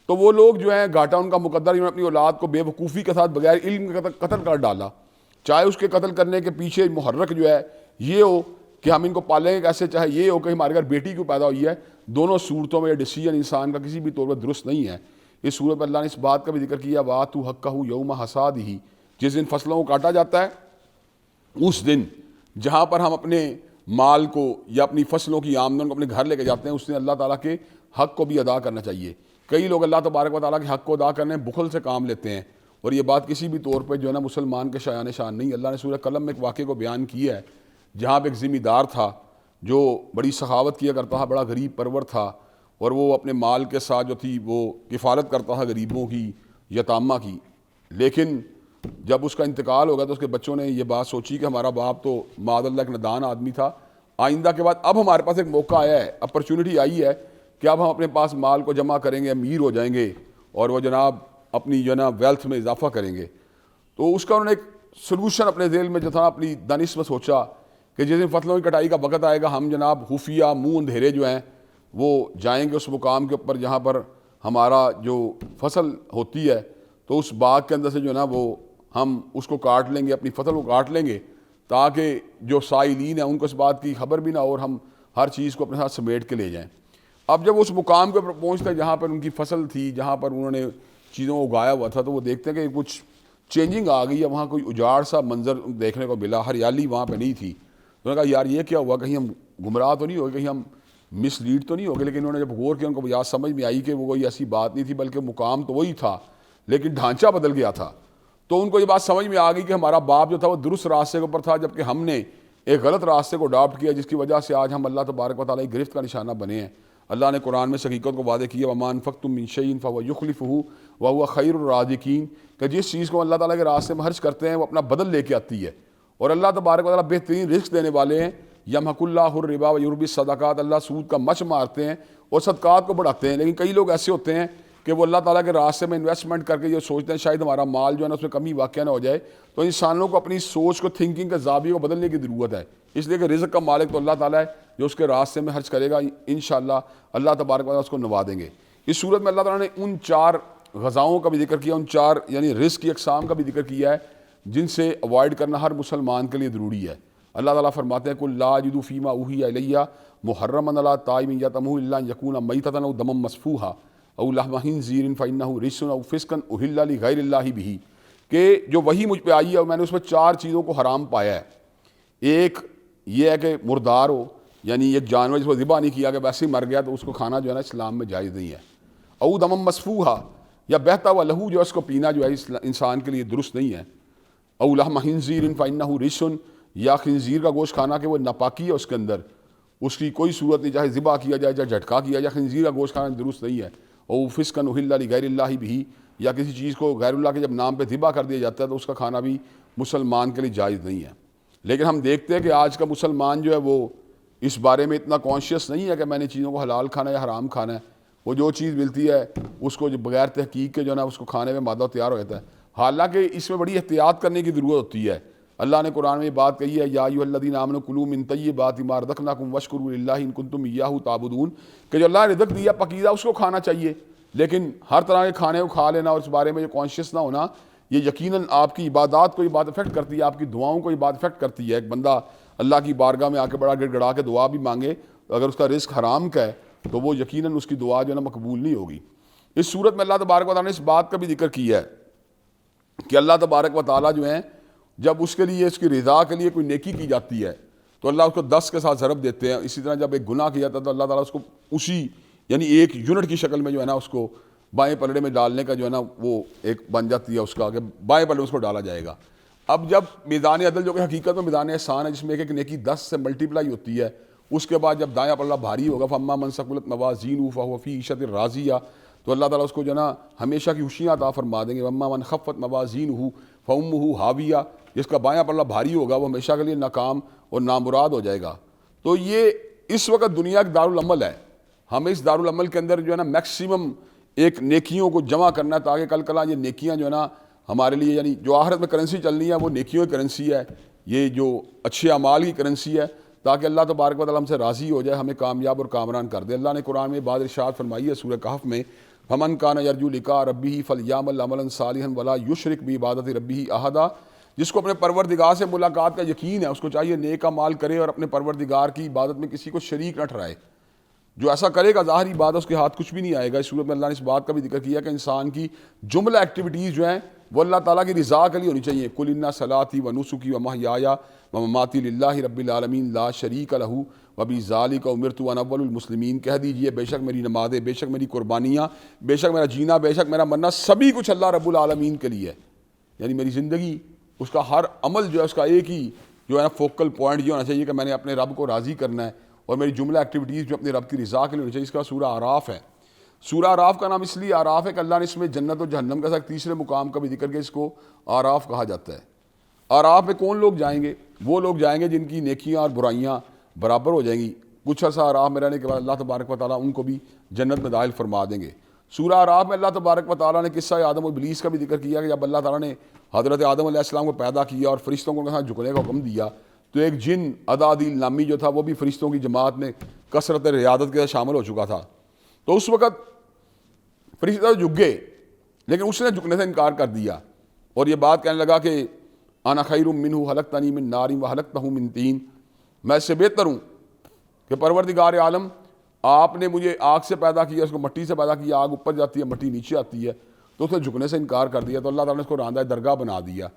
تو وہ لوگ جو ہیں گھاٹا ان کا مقدر، انہوں نے اپنی اولاد کو بے وقوفی کے ساتھ بغیر علم کے قتل کر ڈالا، چاہے اس کے قتل کرنے کے پیچھے محرک جو ہے یہ ہو کہ ہم ان کو پالیں گے کیسے، چاہے یہ ہو کہ ہمارے گھر بیٹی کیوں پیدا ہوئی ہے، دونوں صورتوں میں یہ ڈیسیجن انسان کا کسی بھی طور پر درست نہیں ہے۔ اس صورت میں اللہ نے اس بات کا بھی ذکر کیا وَآتُوا حَقَّهُ يَوْمَ حَصَادِهِ، جس دن فصلوں کو کاٹا جاتا ہے اس دن جہاں پر ہم اپنے مال کو یا اپنی فصلوں کی آمدن کو اپنے گھر لے کے جاتے ہیں، اس دن اللہ تعالیٰ کے حق کو بھی ادا کرنا چاہیے۔ کئی لوگ اللہ تبارک و تعالیٰ کے حق کو ادا کرنے بخل سے کام لیتے ہیں، اور یہ بات کسی بھی طور پہ جو ہے نا مسلمان کے شایان شان نہیں۔ اللہ نے سورہ قلم میں ایک واقعے کو بیان کیا ہے جہاں پہ ایک ذمہ دار تھا جو بڑی سخاوت کیا کرتا تھا، بڑا غریب پرور تھا، اور وہ اپنے مال کے ساتھ جو تھی وہ کفالت کرتا تھا غریبوں کی، یتامہ کی۔ لیکن جب اس کا انتقال ہو گیا تو اس کے بچوں نے یہ بات سوچی کہ ہمارا باپ تو معاذ اللہ ایک نادان آدمی تھا، آئندہ کے بعد اب ہمارے پاس ایک موقع آیا ہے، اپرچونٹی آئی ہے کہ اب ہم اپنے پاس مال کو جمع کریں گے، امیر ہو جائیں گے، اور وہ جناب اپنی جو ہے نا ویلتھ میں اضافہ کریں گے۔ تو اس کا انہوں نے ایک سلوشن اپنے ذیل میں جو تھا اپنی دانش میں سوچا کہ جس دن فصلوں کی کٹائی کا وقت آئے گا ہم جناب خفیہ منہ اندھیرے جو ہیں وہ جائیں گے اس مقام کے اوپر جہاں پر ہمارا جو فصل ہوتی ہے، تو اس باغ کے اندر سے جو ہے نا وہ ہم اس کو کاٹ لیں گے، اپنی فصل کو کاٹ لیں گے، تاکہ جو سائلین ہیں ان کو اس بات کی خبر بھی نہ ہو اور ہم ہر چیز کو اپنے ساتھ سمیٹ کے لے جائیں۔ اب جب اس مقام کے اوپر پہنچتے ہیں جہاں پر ان کی فصل تھی، جہاں پر انہوں نے چیزوں کو اگایا ہوا تھا، تو وہ دیکھتے ہیں کہ کچھ چینجنگ آ گئی ہے، وہاں کوئی اجاڑ سا منظر دیکھنے کو ملا، ہریالی وہاں پہ نہیں تھی۔ انہوں نے کہا یار یہ کیا ہوا، کہیں ہم گمراہ تو نہیں ہو گئے، کہیں ہم مس لیڈ تو نہیں ہو گئے۔ لیکن انہوں نے جب غور کیا ان کو یاد سمجھ میں آئی کہ وہ کوئی ایسی بات نہیں تھی، بلکہ مقام تو وہی تھا لیکن ڈھانچہ بدل گیا تھا۔ تو ان کو یہ بات سمجھ میں آ گئی کہ ہمارا باپ جو تھا وہ درست راستے کے اوپر تھا، جبکہ ہم نے ایک غلط راستے کو اڈاپٹ کیا، جس کی وجہ سے آج ہم اللہ تبارک و تعالیٰ کی گرفت کا نشانہ بنے ہیں۔ اللہ نے قرآن میں اس حقیقت کو واضح کیا وَمَا أَنفَقْتُم مِّن شَيْءٍ فَهُوَ يُخْلِفُهُ وَهُوَ خَيْرُ الرَّازِقِينَ، کہ جس چیز کو اللہ تعالیٰ کے راستے میں خرچ کرتے ہیں وہ اپنا بدل لے کے آتی ہے، اور اللہ تبارک و تعالیٰ بہترین رزق دینے والے ہیں۔ يَمْحَقُ اللَّهُ الرِّبَا وَيُرْبِي الصَّدَقَاتِ، اللہ سود کا مچ مارتے ہیں اور صدقات کو بڑھاتے ہیں۔ لیکن کئی لوگ ایسے ہوتے ہیں کہ وہ اللہ تعالیٰ کے راستے میں انویسٹمنٹ کر کے یہ سوچتے ہیں شاید ہمارا مال جو ہے نا اس میں کمی واقع نہ ہو جائے۔ تو انسانوں کو اپنی سوچ کو، تھنکنگ کے زاویے کو بدلنے کی ضرورت ہے، اس لیے کہ رزق کا مالک تو اللہ تعالیٰ ہے، جو اس کے راستے میں خرچ کرے گا انشاءاللہ اللہ تبارک و تعالیٰ اس کو نوا دیں گے۔ اس صورت میں اللہ تعالیٰ نے ان 4 غذاؤں کا بھی ذکر کیا، ان 4 یعنی رزق کی اقسام کا بھی ذکر کیا ہے جن سے اوائڈ کرنا ہر مسلمان کے لیے ضروری ہے۔ اللہ تعالیٰ فرماتے ہیں قُل لَا أَجِدُ فِيمَا أُوحِيَ إِلَيَّ مُحَرَّمًا عَلَىٰ طَاعِمٍ يَطْعَمُهُ إِلَّا أَن يَكُونَ مَيْتَةً أَوْ دَمًا مَّسْفُوحًا أَوْ لَحْمَ خِنزِيرٍ فَإِنَّهُ رِجْسٌ أَوْ فِسْقٌ أُحِلَّ لِغَيْرِ اللَّهِ بِهِ، کہ جو وحی مجھ پہ آئی ہے اور میں نے اس میں 4 چیزوں کو حرام پایا ہے۔ ایک یہ ہے کہ مردار ہو، یعنی ایک جانور جس کو ذبح نہیں کیا کہ ویسے ہی مر گیا تو اس کو کھانا جو ہے نا اسلام میں جائز نہیں ہے۔ او دما مسفوحا، یا بہتا ہوا لہو جو ہے اس کو پینا جو ہے انسان کے لیے درست نہیں ہے۔ او لحم خنزیر فإنہ رجس، یا خنزیر کا گوشت کھانا کہ وہ ناپاکی ہے اس کے اندر، اس کی کوئی صورت نہیں، چاہے ذبح کیا جائے چاہے جھٹکا کیا جائے، خنزیر کا گوشت کھانا درست نہیں ہے۔ او فسقا احل لغیر اللہ بہ، یا کسی چیز کو غیر اللہ کے جب نام پہ ذبح کر دیا جاتا ہے تو اس کا کھانا بھی مسلمان کے لیے جائز نہیں ہے۔ لیکن ہم دیکھتے ہیں کہ آج کا مسلمان جو ہے وہ اس بارے میں اتنا کانشیس نہیں ہے کہ میں نے چیزوں کو حلال کھانا ہے یا حرام کھانا ہے۔ وہ جو چیز ملتی ہے اس کو جو بغیر تحقیق کے جو ہے نا اس کو کھانے میں مادہ تیار ہو جاتا ہے۔ حالانکہ اس میں بڑی احتیاط کرنے کی ضرورت ہوتی ہے۔ اللہ نے قرآن میں یہ بات کہی ہے، یا ایھا الذین آمنوا کلوا من طیبات ما رزقناکم واشکروا للہ ان کنتم ایاہ تعبدون، کہ جو اللہ نے رزق دیا پاکیزہ اس کو کھانا چاہیے، لیکن ہر طرح کے کھانے کو کھا لینا اور اس بارے میں جو کانشیس نہ ہونا، یہ یقیناً آپ کی عبادات کو یہ بات افیکٹ کرتی ہے، آپ کی دعاؤں کو یہ بات افیکٹ کرتی ہے۔ ایک بندہ اللہ کی بارگاہ میں آ کے بڑا گڑ گڑا کے دعا بھی مانگے، اگر اس کا رزق حرام کا ہے تو وہ یقیناً اس کی دعا جو ہے نا مقبول نہیں ہوگی۔ اس صورت میں اللہ تبارک و تعالیٰ نے اس بات کا بھی ذکر کیا ہے کہ اللہ تبارک و تعالیٰ جو ہیں جب اس کے لیے، اس کی رضا کے لیے کوئی نیکی کی جاتی ہے تو اللہ اس کو 10 کے ساتھ ضرب دیتے ہیں۔ اسی طرح جب ایک گناہ کیا جاتا ہے تو اللہ تعالیٰ اس کو اسی یعنی ایک یونٹ کی شکل میں جو ہے نا اس کو بائیں پلڑے میں ڈالنے کا جو ہے نا وہ ایک بن جاتی ہے اس کا کہ بائیں پلڑے میں اس کو ڈالا جائے گا۔ اب جب میدان عدل جو کہ حقیقت میں میدان احسان ہے جس میں ایک ایک نیکی 10 سے ملٹیپلائی ہوتی ہے، اس کے بعد جب دایاں پلڑا بھاری ہوگا فَأَمَّا مَنْ ثَقُلَتْ مَوَازِينُهُ فَهُوَ فِي عِيشَةٍ رَاضِيَةٍ، تو اللہ تعالیٰ اس کو جو ہے نا ہمیشہ کی خوشیاں عطا فرما دیں گے۔ وَأَمَّا مَنْ خَفَّتْ مَوَازِينُهُ فَأُمُّهُ هَاوِيَةٌ، جس کا بایاں پلڑا بھاری ہوگا وہ ہمیشہ کے لیے ناکام اور نامراد ہو جائے گا۔ تو یہ اس وقت دنیا کا دارالعمل ہے، ہمیں اس دارالعمل کے اندر جو ہے نا میکسیمم ایک نیکیوں کو جمع کرنا ہے تاکہ کل کلا یہ نیکیاں جو ہے نا ہمارے لیے، یعنی جو آخرت میں کرنسی چلنی ہے وہ نیکیوں کی کرنسی ہے، یہ جو اچھے اعمال کی کرنسی ہے، تاکہ اللہ تبارک و تعالیٰ ہم سے راضی ہو جائے، ہمیں کامیاب اور کامران کر دے۔ اللہ نے قرآن میں بعض ارشاد فرمائی ہے سورہ کہف میں، فَمَنْ كَانَ يَرْجُو لِقَاءَ رَبِّهِ فَلْيَعْمَلْ عَمَلًا صَالِحًا وَلَا يُشْرِكْ بِعِبَادَةِ رَبِّهِ أَحَدًا، جس کو اپنے پروردگار سے ملاقات کا یقین ہے اس کو چاہیے نیک اعمال کرے اور اپنے پروردگار کی عبادت میں کسی کو شریک نہ ٹھہرائے۔ جو ایسا کرے گا ظاہری بات ہے اس کے ہاتھ کچھ بھی نہیں آئے گا۔ اس صورت میں اللہ نے اس بات کا بھی ذکر کیا کہ انسان کی جملہ ایکٹیویٹیز جو ہیں وہ اللہ تعالیٰ کی رضا کے لیے ہونی چاہیے۔ قُلْ إِنَّ صَلَاتِي وَنُسُكِي وَمَحْيَايَ وَمَمَاتِي لِلَّهِ رَبِّ الْعَالَمِينَ لَا شَرِيكَ لَهُ وَبِذَلِكَ أُمِرْتُ وَأَنَا أَوَّلُ الْمُسْلِمِينَ، کہہ دیجئے بے شک میری نمازیں، بے شک میری قربانیاں، بے شک میرا جینا، بے شک میرا مرنا، سبھی کچھ اللہ رب العالمین کے لیے ہے۔ یعنی میری زندگی، اس کا ہر عمل جو ہے اس کا ایک ہی جو ہے نا فوکل پوائنٹ یہ ہونا چاہیے کہ میں نے اپنے رب کو راضی کرنا ہے، اور میری جملہ ایکٹیویٹیز جو اپنے رب کی رضا کے لیے ہونی چاہیے۔ اس کا سورہ اعراف ہے۔ سورہ اعراف کا نام اس لیے اعراف ہے کہ اللہ نے اس میں جنت اور جہنم کا ایک تیسرے مقام کا بھی ذکر کیا، اس کو اعراف کہا جاتا ہے۔ اعراف میں کون لوگ جائیں گے؟ وہ لوگ جائیں گے جن کی نیکیاں اور برائیاں برابر ہو جائیں گی۔ کچھ عرصہ اعراف میں رہنے کے بعد اللہ تبارک و تعالیٰ ان کو بھی جنت میں داخل فرما دیں گے۔ سورہ اعراف میں اللہ تبارک و تعالیٰ نے قصہ آدم و ابلیس کا بھی ذکر کیا کہ جب اللہ تعالیٰ نے حضرت آدم علیہ السلام کو پیدا کیا اور فرشتوں کو ساتھ جھکنے کا حکم دیا تو ایک جن ادادیل نامی جو تھا وہ بھی فرشتوں کی جماعت میں کثرت ریاضت کے ساتھ شامل ہو چکا تھا۔ تو اس وقت فرشتہ جھک گئے لیکن اس نے جھکنے سے انکار کر دیا اور یہ بات کہنے لگا کہ انا خیر منہ خلقتنی من نار وخلقتہ من طین، میں اس سے بہتر ہوں کہ پروردگار عالم آپ نے مجھے آگ سے پیدا کیا، اس کو مٹی سے پیدا کیا، آگ اوپر جاتی ہے مٹی نیچے آتی ہے، تو اس نے جھکنے سے انکار کر دیا۔ تو اللہ تعالیٰ نے اس کو راندہ درگاہ بنا دیا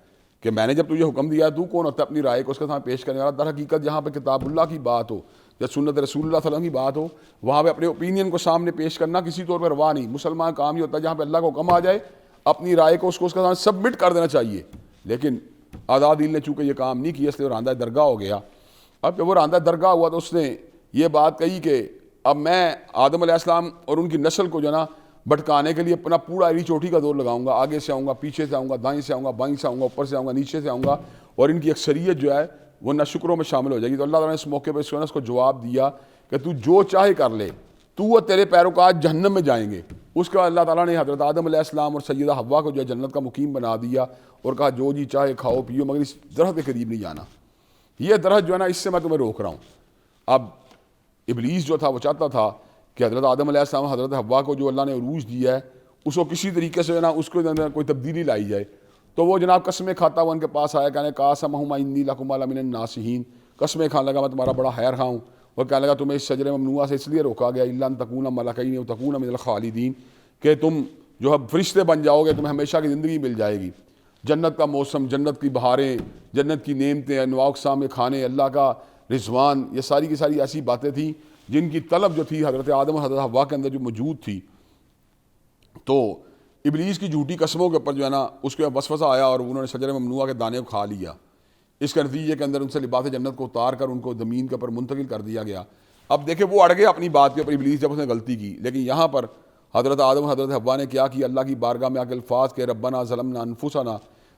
کہ میں نے جب تجھے حکم دیا تو کون ہوتا ہے اپنی رائے کو اس کے سامنے پیش کرنے والا۔ در حقیقت جہاں پہ کتاب اللہ کی بات ہو یا سنت رسول اللہ صلی اللہ علیہ وسلم کی بات ہو وہاں پہ اپنے اوپینین کو سامنے پیش کرنا کسی طور پر روا نہیں۔ مسلمان کام ہی ہوتا ہے جہاں پہ اللہ کو حکم آ جائے اپنی رائے کو اس کے سامنے سبمٹ کر دینا چاہیے، لیکن آزادیل نے چونکہ یہ کام نہیں کیا اس لیے وہ راندہ درگاہ ہو گیا۔ اب جب وہ راندہ درگاہ ہوا تو اس نے یہ بات کہی کہ اب میں آدم علیہ السلام اور ان کی نسل کو جو نا بھٹکانے کے لیے اپنا پورا ایری چوٹی کا دور لگاؤں گا، آگے سے آؤں گا، پیچھے سے آؤں گا، دائیں سے آؤں گا، بائیں سے آؤں گا، اوپر سے آؤں گا، نیچے سے آؤں گا، اور ان کی اکثریت جو ہے وہ ناشکروں میں شامل ہو جائے گی۔ تو اللہ تعالیٰ نے اس موقع پہ اس کو جواب دیا کہ تو جو چاہے کر لے، تو اور تیرے پیروکار جہنم میں جائیں گے۔ اس کے بعد اللہ تعالیٰ نے حضرت آدم علیہ السلام اور سیدہ حوا کو جو ہے جنت کا مقیم بنا دیا اور کہا جو جی چاہے کھاؤ پیو مگر اس درخت کے قریب نہیں جانا، یہ درخت جو ہے نا اس سے میں تمہیں روک رہا ہوں۔ اب ابلیس جو تھا وہ چاہتا تھا کہ حضرت آدم علیہ السلام حضرت حوا کو جو اللہ نے عروج دیا ہے اس کو کسی طریقے سے نا اس کے اندر کوئی تبدیلی لائی جائے۔ تو وہ جناب قسمیں کھاتا ہوا ان کے پاس آیا، کہنے قاسمہما انی لکما لمن الناصحین، قسمیں کھانے لگا میں تمہارا بڑا خیر خواہ ہوں، اور کہنے لگا تمہیں اس شجر ممنوعہ سے اس لیے روکا گیا الا ان تکونا ملکین او تکونا من الخالدین، کہ تم جو ہے فرشتے بن جاؤ گے، تمہیں ہمیشہ کی زندگی مل جائے گی۔ جنت کا موسم، جنت کی بہاریں، جنت کی نعمتیں، انواع اقسام کے کھانے، اللہ کا رضوان، یہ ساری کی ساری ایسی باتیں تھیں جن کی طلب جو تھی حضرت آدم اور حضرت حوا کے اندر جو موجود تھی۔ تو ابلیس کی جھوٹی قسموں کے اوپر جو ہے نا اس کے وسوسہ آیا اور انہوں نے شجر ممنوعہ کے دانے کو کھا لیا۔ اس کے نتیجے کے اندر ان سے لباس جنت کو اتار کر ان کو زمین کے اوپر منتقل کر دیا گیا۔ اب دیکھیں وہ اڑ گئے اپنی بات کے اوپر ابلیس جب اس نے غلطی کی، لیکن یہاں پر حضرت آدم اور حضرت حوا نے کیا کیا، اللہ کی بارگاہ میں آ کے الفاظ کہ ربنا ظلمنا انفسنا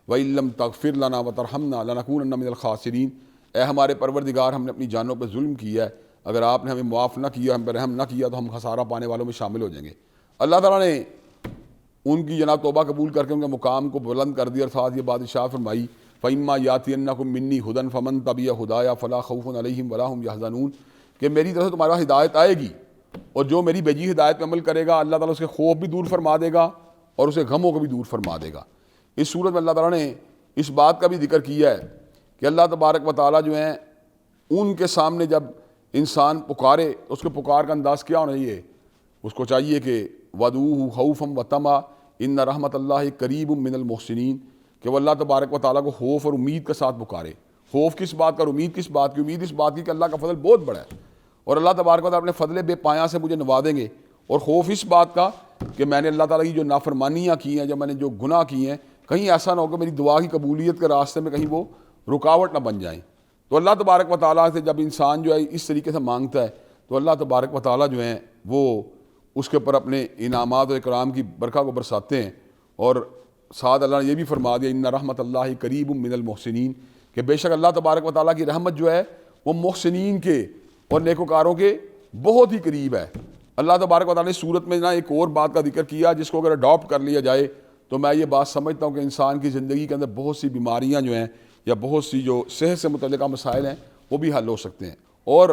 وان لم تغفر لنا وترحمنا لنکونن من الخاسرین، اے ہمارے پروردگار ہم نے اپنی جانوں پہ ظلم کیا ہے، اگر آپ نے ہمیں معاف نہ کیا، ہم پہ رحم نہ کیا تو ہم خسارہ پانے والوں میں شامل ہو جائیں گے۔ اللہ تعالیٰ نے ان کی جناب توبہ قبول کر کے ان کے مقام کو بلند کر دیا اور ساتھ یہ بات ارشاد فرمائی فَإِمَّا يَأْتِيَنَّكُم مِّنِّي هُدًى فَمَن تَبِعَ هُدَايَ فَلَا خَوْفٌ عَلَيْهِمْ وَلَا هُمْ يَحْزَنُونَ کہ میری طرف سے تمہارا ہدایت آئے گی اور جو میری بھیجی ہدایت پہ عمل کرے گا اللہ تعالیٰ اس کے خوف بھی دور فرما دے گا اور اسے غموں کو بھی دور فرما دے گا۔ اس صورت میں اللہ تعالیٰ نے اس بات کا بھی ذکر کیا ہے کہ اللہ تبارک و تعالیٰ جو ہیں ان کے سامنے جب انسان پکارے اس کے پکار کا انداز کیا ہونا چاہیے، اس کو چاہیے کہ وَدْعُوهُ خَوْفًا وَطَمَعًا إِنَّ رَحْمَتَ اللَّهِ قَرِيبٌ مِّنَ الْمُحْسِنِينَ کہ وہ اللہ تبارک و تعالیٰ کو خوف اور امید کے ساتھ پکارے۔ خوف کس بات کا اور امید کس بات کی؟ امید اس بات کی کہ اللہ کا فضل بہت بڑا ہے اور اللہ تبارک و تعالیٰ اپنے فضل بے پایاں سے مجھے نوازیں گے، اور خوف اس بات کا کہ میں نے اللہ تعالیٰ کی جو نافرمانیاں کی ہیں، جب میں نے جو گناہ کیے ہیں، کہیں ایسا نہ ہو کہ میری دعا کی قبولیت کے راستے میں کہیں وہ رکاوٹ نہ بن جائیں۔ تو اللہ تبارک و تعالیٰ سے جب انسان جو ہے اس طریقے سے مانگتا ہے تو اللہ تبارک و تعالیٰ جو ہیں وہ اس کے اوپر اپنے انعامات و اکرام کی برکھا کو برساتے ہیں، اور ساتھ اللہ نے یہ بھی فرما دیا ان رحمت اللہ قریب من المحسنین کہ بے شک اللہ تبارک و تعالیٰ کی رحمت جو ہے وہ محسنین کے اور نیکوکاروں کے بہت ہی قریب ہے۔ اللہ تبارک و تعالیٰ نے صورت میں ایک اور بات کا ذکر کیا جس کو اگر اڈاپٹ کر لیا جائے تو میں یہ بات سمجھتا ہوں کہ انسان کی زندگی کے اندر بہت سی بیماریاں جو ہیں یا بہت سی جو صحت سے متعلقہ مسائل ہیں وہ بھی حل ہو سکتے ہیں۔ اور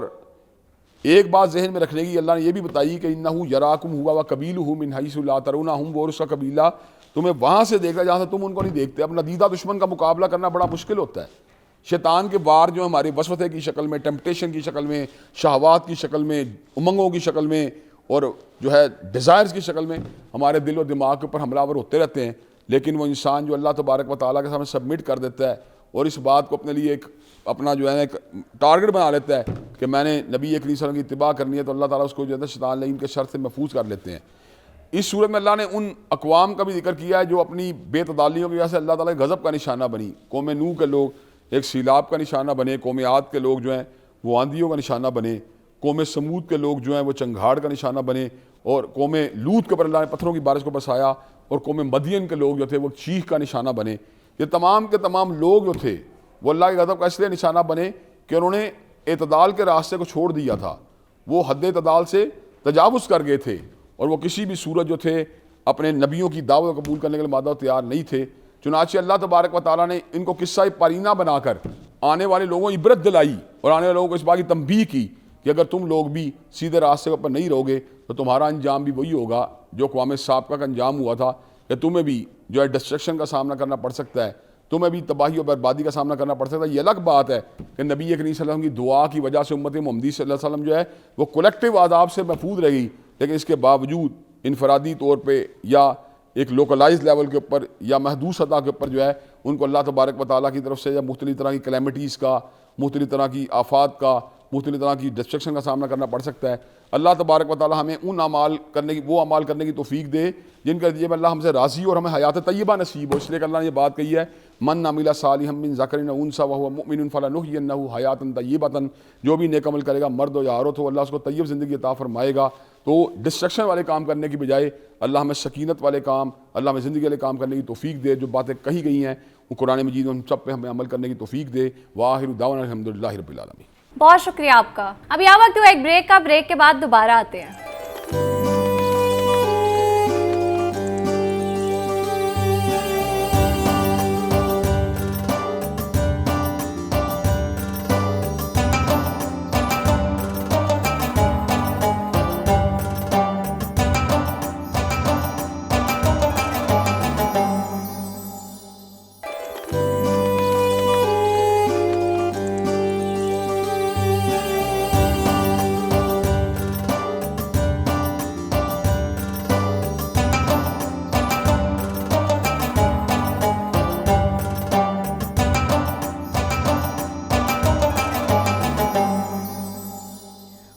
ایک بات ذہن میں رکھنے کی اللہ نے یہ بھی بتائی کہ انہ یراکم ہوا وقبیلہ من حیث لا ترونہم، وہ اور اس کا قبیلہ تمہیں وہاں سے دیکھتا جہاں سے تم ان کو نہیں دیکھتے۔ اپنا دیدہ دشمن کا مقابلہ کرنا بڑا مشکل ہوتا ہے۔ شیطان کے وار جو ہمارے وسوسے کی شکل میں، ٹیمپٹیشن کی شکل میں، شہوات کی شکل میں، امنگوں کی شکل میں اور جو ہے ڈیزائرز کی شکل میں ہمارے دل و دماغ کے اوپر حملہ آور ہوتے رہتے ہیں، لیکن وہ انسان جو اللہ تبارک و تعالیٰ کے سامنے سبمٹ کر دیتا ہے اور اس بات کو اپنے لیے ایک اپنا جو ہے ایک ٹارگٹ بنا لیتا ہے کہ میں نے نبی کریم صلی اللہ علیہ وسلم کی اتباع کرنی ہے، تو اللہ تعالیٰ اس کو جو ہے شیطان لعین کے شر سے محفوظ کر لیتے ہیں۔ اس صورت میں اللہ نے ان اقوام کا بھی ذکر کیا ہے جو اپنی بے تدالیوں کی وجہ سے اللہ تعالیٰ کے غضب کا نشانہ بنی۔ قوم نوح کے لوگ ایک سیلاب کا نشانہ بنے، قوم عاد کے لوگ جو ہیں وہ آندھیوں کا نشانہ بنے، قوم سمود کے لوگ جو ہیں وہ چنگھاڑ کا نشانہ بنے، اور قوم لوط کے اوپر اللہ نے پتھروں کی بارش کو برسایا، اور قوم مدین کے لوگ جو تھے وہ چیخ کا نشانہ بنے۔ یہ تمام کے تمام لوگ جو تھے وہ اللہ کے غضب کا اس لیے نشانہ بنے کہ انہوں نے اعتدال کے راستے کو چھوڑ دیا تھا، وہ حد اعتدال سے تجاوز کر گئے تھے، اور وہ کسی بھی صورت جو تھے اپنے نبیوں کی دعوت کو قبول کرنے کے لیے مادہ تیار نہیں تھے۔ چنانچہ اللہ تبارک و تعالیٰ نے ان کو قصہ پارینہ بنا کر آنے والے لوگوں عبرت دلائی اور آنے والے لوگوں کو اس بات کی تنبیہ کی کہ اگر تم لوگ بھی سیدھے راستے پر نہیں رہو گے تو تمہارا انجام بھی وہی ہوگا جو اقوام سابقہ کا انجام ہوا تھا، کہ تمہیں بھی جو ہے ڈسٹرکشن کا سامنا کرنا پڑ سکتا ہے، تمہیں بھی تباہی و بربادی کا سامنا کرنا پڑ سکتا ہے۔ یہ الگ بات ہے کہ نبی کریم صلی اللہ علیہ وسلم کی دعا کی وجہ سے امت محمدی صلی اللہ علیہ وسلم جو ہے وہ کولیکٹیو عذاب سے محفوظ رہے گی، لیکن اس کے باوجود انفرادی طور پہ یا ایک لوکلائز لیول کے اوپر یا محدود سطح کے اوپر جو ہے ان کو اللہ تبارک و تعالیٰ کی طرف سے یا مختلف طرح کی کلیمٹیز کا، مختلف طرح کی آفات کا، مختلف طرح کی ڈسٹرکشن کا سامنا کرنا پڑ سکتا ہے۔ اللہ تبارک و تعالیٰ ہمیں ان اعمال کرنے کی وہ اعمال کرنے کی توفیق دے جن کے ذریعے اللہ ہم سے راضی اور ہمیں حیات طیبہ نصیب ہو۔ اس لیے کہ اللہ نے یہ بات کہی ہے من عمل صالحا من ذکر او انثی وهو مؤمن فلنحیینہ حیاۃ طیبۃ، جو بھی نیک عمل کرے گا مرد ہو یا عورت ہو اللہ اس کو طیب زندگی عطا فرمائے گا۔ تو ڈسٹرکشن والے کام کرنے کی بجائے اللہ ہمیں سکینت والے کام، اللہ ہمیں زندگی والے کام کرنے کی توفیق دے۔ جو باتیں کہی گئی ہیں وہ قرآن مجید ان سب پہ ہمیں عمل کرنے کی توفیق دے۔ وآخر دعوانا الحمدللہ رب العالمین۔ بہت شکریہ آپ کا۔ اب یہ وقت ہوا ایک بریک کا، بریک کے بعد دوبارہ آتے ہیں۔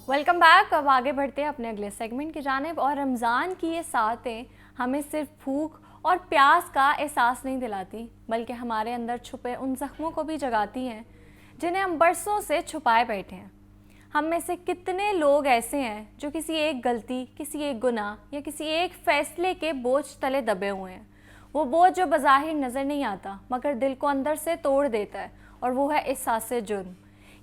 Welcome back. اب آگے بڑھتے ہیں اپنے اگلے سیگمنٹ کی جانب، اور رمضان کی یہ ساعتیں ہمیں صرف بھوک اور پیاس کا احساس نہیں دلاتی بلکہ ہمارے اندر چھپے ان زخموں کو بھی جگاتی ہیں جنہیں ہم برسوں سے چھپائے بیٹھے ہیں۔ ہم میں سے کتنے لوگ ایسے ہیں جو کسی ایک غلطی، کسی ایک گناہ یا کسی ایک فیصلے کے بوجھ تلے دبے ہوئے ہیں۔ وہ بوجھ جو بظاہر نظر نہیں آتا مگر دل کو اندر سے توڑ دیتا ہے، اور وہ ہے احساس جرم۔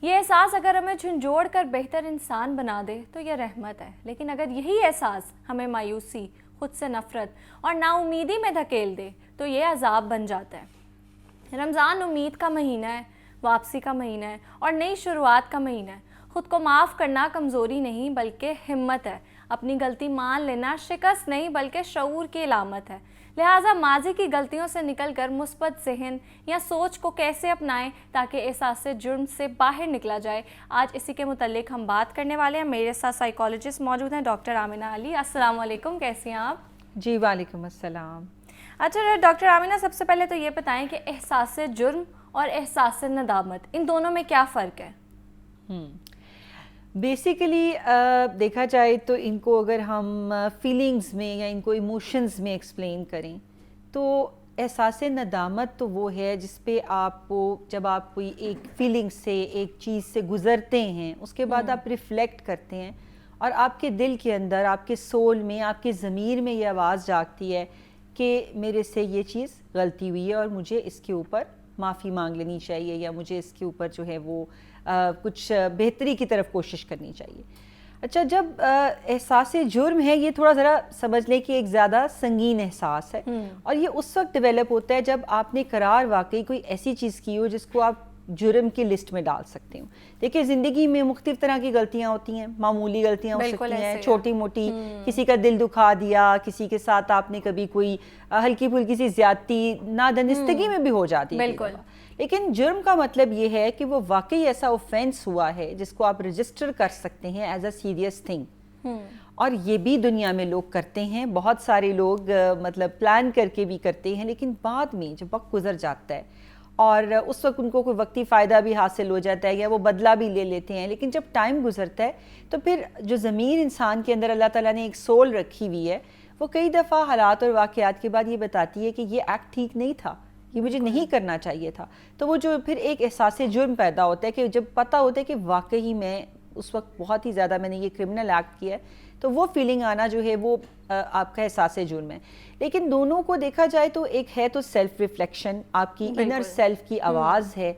یہ احساس اگر ہمیں جھنجھوڑ کر بہتر انسان بنا دے تو یہ رحمت ہے، لیکن اگر یہی احساس ہمیں مایوسی، خود سے نفرت اور نا امیدی میں دھکیل دے تو یہ عذاب بن جاتا ہے۔ رمضان امید کا مہینہ ہے، واپسی کا مہینہ ہے اور نئی شروعات کا مہینہ ہے۔ خود کو معاف کرنا کمزوری نہیں بلکہ ہمت ہے، اپنی غلطی مان لینا شکست نہیں بلکہ شعور کی علامت ہے۔ لہٰذا ماضی کی غلطیوں سے نکل کر مثبت ذہن یا سوچ کو کیسے اپنائیں تاکہ احساس جرم سے باہر نکلا جائے، آج اسی کے متعلق ہم بات کرنے والے ہیں۔ میرے ساتھ سائیکالوجسٹ موجود ہیں ڈاکٹر آمنہ علی۔ السلام علیکم، کیسی ہیں آپ؟ جی وعلیکم السلام۔ اچھا ڈاکٹر آمنہ، سب سے پہلے تو یہ بتائیں کہ احساس جرم اور احساس ندامت، ان دونوں میں کیا فرق ہے؟ بیسیکلی دیکھا جائے تو ان کو اگر ہم فیلنگز میں یا ان کو ایموشنز میں ایکسپلین کریں تو احساس ندامت تو وہ ہے جس پہ آپ کو جب آپ کوئی ایک فیلنگ سے ایک چیز سے گزرتے ہیں اس کے بعد آپ ریفلیکٹ کرتے ہیں اور آپ کے دل کے اندر، آپ کے سول میں، آپ کے ضمیر میں یہ آواز جاگتی ہے کہ میرے سے یہ چیز غلطی ہوئی ہے اور مجھے اس کے اوپر معافی مانگ لینی چاہیے یا مجھے اس کے اوپر جو ہے وہ کچھ بہتری کی طرف کوشش کرنی چاہیے۔ اچھا، جب احساس جرم ہے یہ تھوڑا ذرا سمجھ لیں کہ ایک زیادہ سنگین احساس ہے اور یہ اس وقت ڈیولپ ہوتا ہے جب آپ نے قرار واقعی کوئی ایسی چیز کی ہو جس کو آپ جرم کی لسٹ میں ڈال سکتے ہو۔ دیکھیں زندگی میں مختلف طرح کی غلطیاں ہوتی ہیں، معمولی غلطیاں ہو سکتی ہیں، چھوٹی موٹی، کسی کا دل دکھا دیا، کسی کے ساتھ آپ نے کبھی کوئی ہلکی پھلکی سی زیادتی نادانستگی میں بھی ہو جاتی ہے۔ لیکن جرم کا مطلب یہ ہے کہ وہ واقعی ایسا اوفینس ہوا ہے جس کو آپ رجسٹر کر سکتے ہیں ایز اے سیریس تھنگ، اور یہ بھی دنیا میں لوگ کرتے ہیں، بہت سارے لوگ مطلب پلان کر کے بھی کرتے ہیں، لیکن بعد میں جب وقت گزر جاتا ہے اور اس وقت ان کو کوئی وقتی فائدہ بھی حاصل ہو جاتا ہے یا وہ بدلہ بھی لے لیتے ہیں، لیکن جب ٹائم گزرتا ہے تو پھر جو ضمیر انسان کے اندر اللہ تعالیٰ نے ایک سول رکھی ہوئی ہے وہ کئی دفعہ حالات اور واقعات کے بعد یہ بتاتی ہے کہ یہ ایکٹ ٹھیک نہیں تھا، یہ مجھے نہیں کرنا چاہیے تھا۔ تو وہ جو پھر ایک احساس جرم پیدا ہوتا ہے کہ جب پتہ ہوتا ہے کہ واقعی میں اس وقت بہت ہی زیادہ میں نے یہ کرمنل ایکٹ کیا ہے، تو وہ فیلنگ آنا جو ہے وہ آپ کا احساس جرم ہے۔ لیکن دونوں کو دیکھا جائے تو ایک ہے تو سیلف ریفلیکشن، آپ کی انر سیلف کی آواز ہے۔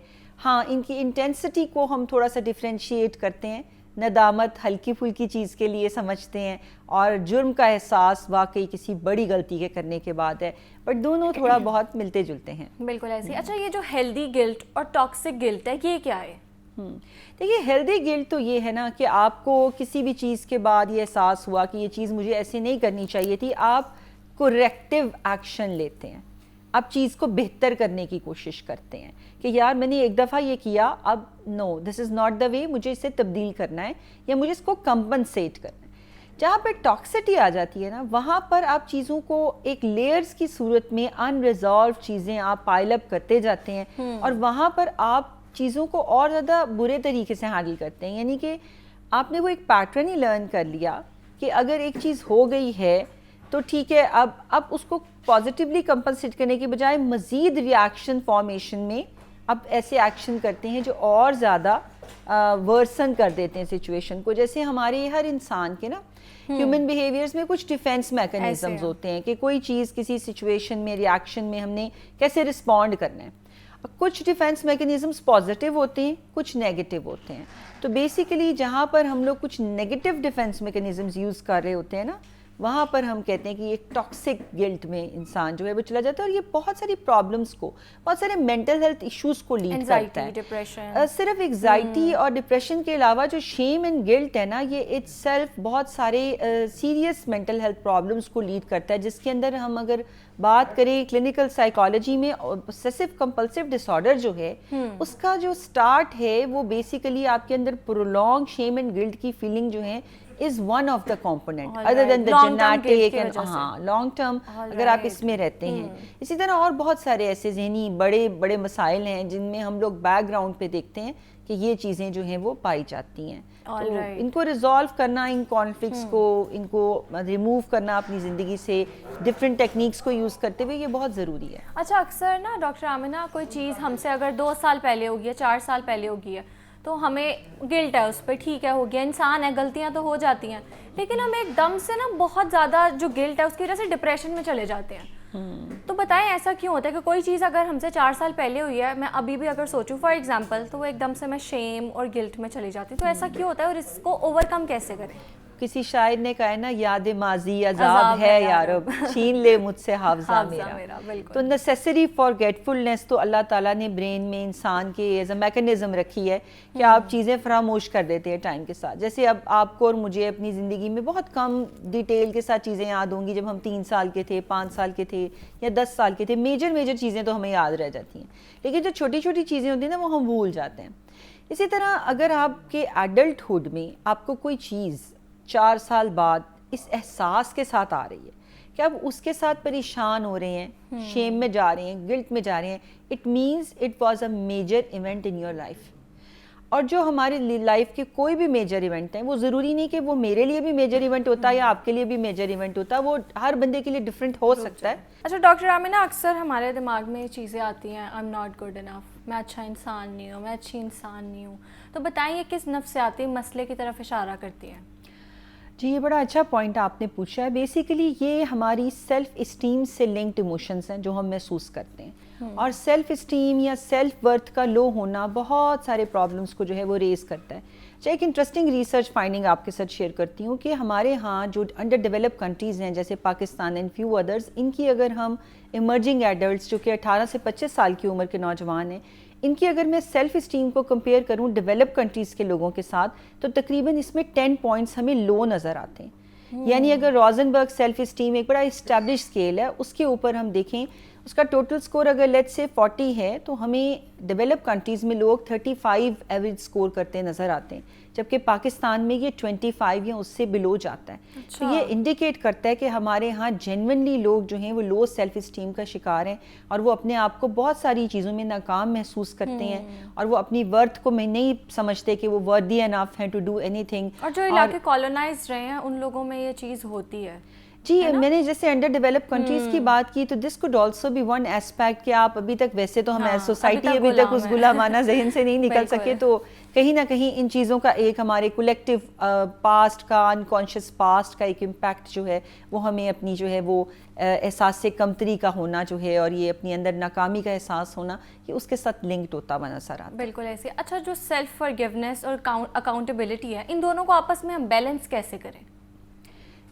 ہاں، ان کی انٹینسٹی کو ہم تھوڑا سا ڈیفرینشیٹ کرتے ہیں، ندامت ہلکی پھلکی چیز کے لیے سمجھتے ہیں اور جرم کا احساس واقعی کسی بڑی غلطی کے کرنے کے بعد ہے، بٹ دونوں تھوڑا بہت ملتے جلتے ہیں۔ بالکل ایسی۔ اچھا، یہ جو ہیلدی گلٹ اور ٹاکسک گلٹ ہے یہ کیا ہے؟ دیکھیے ہیلدی گلٹ تو یہ ہے نا کہ آپ کو کسی بھی چیز کے بعد یہ احساس ہوا کہ یہ چیز مجھے ایسے نہیں کرنی چاہیے تھی، آپ کوریکٹیو ایکشن لیتے ہیں، آپ چیز کو بہتر کرنے کی کوشش کرتے ہیں کہ یار میں نے ایک دفعہ یہ کیا، اب نو دس از ناٹ دا وے، مجھے اسے تبدیل کرنا ہے یا مجھے اس کو کمپنسیٹ کرنا ہے۔ جہاں پہ ٹاکسٹی آ جاتی ہے نا وہاں پر آپ چیزوں کو ایک لیئرز کی صورت میں انریزالو چیزیں آپ پائل اپ کرتے جاتے ہیں اور وہاں پر آپ چیزوں کو اور زیادہ برے طریقے سے ہینڈل کرتے ہیں، یعنی کہ آپ نے وہ ایک پیٹرن ہی لرن کر لیا کہ اگر ایک چیز ہو گئی ہے تو ٹھیک ہے، اب اس کو پازیٹیولی کمپنسیٹ کرنے کے بجائے مزید ریاکشن فارمیشن میں اب ایسے ایکشن کرتے ہیں جو اور زیادہ ورسن کر دیتے ہیں سچویشن کو۔ جیسے ہمارے ہر انسان کے نا ہیومن بیہیویئرز میں کچھ ڈیفینس میکانزمز ہوتے ہیں کہ کوئی چیز کسی سچویشن میں ریاکشن میں ہم نے کیسے رسپونڈ کرنا ہے۔ کچھ ڈیفینس میکانزمز پازیٹیو ہوتے ہیں، کچھ نیگیٹیو ہوتے ہیں۔ تو بیسیکلی جہاں پر ہم لوگ کچھ نیگیٹیو ڈیفینس میکانزمز یوز کر رہے ہوتے ہیں نا وہاں پر ہم کہتے ہیں کہ یہ ٹاکسک گلٹ میں انسان جو ہے وہ چلا جاتا ہے اور یہ بہت ساری پرابلمس کو، بہت سارے مینٹل ہیلتھ ایشوز کو لیڈ کرتا ہے۔ صرف انگزائٹی اور ڈپریشن کے علاوہ جو شیم اینڈ گلٹ ہے نا یہ اٹ سیلف بہت سارے سیریس مینٹل ہیلتھ پرابلمس کو لیڈ کرتا ہے، جس کے اندر ہم اگر بات کریں کلینکل سائیکالوجی میں obsessive compulsive disorder جو ہے اس کا جو سٹارٹ ہے وہ بیسیکلی آپ کے اندر prolonged shame and guilt کی فیلنگ جو ہے is one of the component other than the genetic and long term اگر آپ اس میں رہتے ہیں۔ اسی طرح اور بہت سارے ایسے ذہنی بڑے بڑے مسائل ہیں جن میں ہم لوگ بیک گراؤنڈ پہ دیکھتے ہیں کہ یہ چیزیں جو ہیں وہ پائی جاتی ہیں۔ تو ان کو ریزالو کرنا، ان کانفلکٹس کو ان کو ریموو کرنا اپنی زندگی سے ڈفرینٹ ٹیکنیکس کو یوز کرتے ہوئے یہ بہت ضروری ہے۔ اچھا، اکثر نا ڈاکٹر آمنہ کوئی چیز ہم سے اگر 2 سال پہلے ہوگی ہے، 4 سال پہلے ہوگی ہے تو ہمیں گلٹ ہے اس پہ، ٹھیک ہے ہو گیا، انسان ہے، غلطیاں تو ہو جاتی ہیں، لیکن ہم ایک دم سے نا بہت زیادہ جو گلٹ ہے اس کی وجہ سے ڈپریشن میں چلے جاتے ہیں۔ تو بتائیں ایسا کیوں ہوتا ہے کہ کوئی چیز اگر ہم سے 4 سال پہلے ہوئی ہے، میں ابھی بھی اگر سوچوں فار ایگزامپل تو وہ ایک دم سے میں شیم اور گلٹ میں چلی جاتی ہوں، تو ایسا کیوں ہوتا ہے اور اس کو اوور کم کیسے کریں؟ کسی شاعر نے کہا ہے نا یاد ماضی عذاب ہے یا رب چھین لے مجھ سے حافظہ میرا. تو نیسیسری فارگیٹفلنس تو اللہ تعالیٰ نے برین میں انسان کے ایز اے میکنزم رکھی ہے کہ آپ چیزیں فراموش کر دیتے ہیں ٹائم کے ساتھ. جیسے اب آپ کو اور مجھے اپنی زندگی میں بہت کم ڈیٹیل کے ساتھ چیزیں یاد ہوں گی جب ہم 3 سال کے تھے، 5 سال کے تھے یا 10 سال کے تھے. میجر چیزیں تو ہمیں یاد رہ جاتی ہیں، لیکن جو چھوٹی چھوٹی چیزیں ہوتی ہیں نا وہ ہم بھول جاتے ہیں. اسی طرح اگر آپ کے ایڈلٹ ہوڈ میں آپ کو کوئی چیز 4 سال بعد اس احساس کے ساتھ آ رہی ہے کہ آپ اس کے ساتھ پریشان ہو رہے ہیں، شیم میں جا رہے ہیں، گلٹ میں جا رہے ہیں، it means it was a major event in your life. اور جو ہمارے لائف کے کوئی بھی میجر ایونٹ ہیں وہ ضروری نہیں کہ وہ میرے لیے بھی میجر ایونٹ ہوتا ہے یا آپ کے لیے بھی میجر ایونٹ ہوتا ہے، وہ ہر بندے کے لیے ڈفرینٹ ہو سکتا ہے. اچھا ڈاکٹر آمنہ، اکثر ہمارے دماغ میں یہ چیزیں آتی ہیں I am not good enough, میں اچھا انسان نہیں ہوں، میں اچھی انسان نہیں ہوں. تو بتائیں کس نفسیاتی مسئلے کی طرف اشارہ کرتی ہیں؟ جی یہ بڑا اچھا پوائنٹ آپ نے پوچھا ہے. بیسیکلی یہ ہماری سیلف اسٹیم سے لنکڈ ایموشنز ہیں جو ہم محسوس کرتے ہیں. اور سیلف اسٹیم یا سیلف ورتھ کا لو ہونا بہت سارے پرابلمس کو جو ہے وہ ریز کرتا ہے. ایک انٹرسٹنگ ریسرچ فائنڈنگ آپ کے ساتھ شیئر کرتی ہوں کہ ہمارے ہاں جو انڈر ڈیولپ کنٹریز ہیں جیسے پاکستان اینڈ فیو ادرز، ان کی اگر ہم ایمرجنگ ایڈلٹس جو کہ 18 سے 25 سال کی عمر کے نوجوان ہیں، ان کی اگر میں سیلف اسٹیم کو کمپیئر کروں ڈیولپ کنٹریز کے لوگوں کے ساتھ تو تقریباً اس میں 10 پوائنٹس ہمیں لو نظر آتے ہیں. یعنی اگر روزنبرگ سیلف اسٹیم ایک بڑا اسٹیبلش اسکیل ہے، اس کے اوپر ہم دیکھیں اس کا ٹوٹل سکور اگر لیٹ سے 40 ہے تو ہمیں ڈیولپ کنٹریز میں لوگ 35 ایوریج سکور کرتے نظر آتے ہیں، جبکہ پاکستان میں یہ 25 یا اس سے بلو جاتا ہے. تو یہ انڈیکیٹ کرتا ہے کہ ہمارے ہاں جینونلی لوگ جو ہیں وہ لو سیلف اسٹیم کا شکار ہیں اور وہ اپنے آپ کو بہت ساری چیزوں میں ناکام محسوس کرتے ہیں اور وہ اپنی ورتھ کو میں نہیں سمجھتے کہ وہ ورتھی انف ہیں ٹو ڈو اینی تھنگ. اور جو علاقے کالونائز رہے ہیں ان لوگوں میں یہ چیز ہوتی ہے. جی میں نے جیسے انڈر ڈیولپ کنٹریز کی بات کی تو this could also be one aspect کہ آپ ابھی تک ویسے تو ہمیں سوسائٹی ابھی تک اس غلامانہ ذہن سے نہیں نکل سکے، تو کہیں نہ کہیں ان چیزوں کا ایک ہمارے کولیکٹیو پاسٹ کا انکانشیس پاسٹ کا ایک امپیکٹ جو ہے وہ ہمیں اپنی جو ہے وہ احساس سے کمتری کا ہونا جو ہے اور یہ اپنی اندر ناکامی کا احساس ہونا یہ اس کے ساتھ لنکڈ ہوتا ہوا نظر آتا ہے. بالکل ایسے. اچھا جو سیلف فارگیونیس اور اکاؤنٹیبلٹی ہے ان دونوں کو آپس میں ہم بیلنس کیسے کریں؟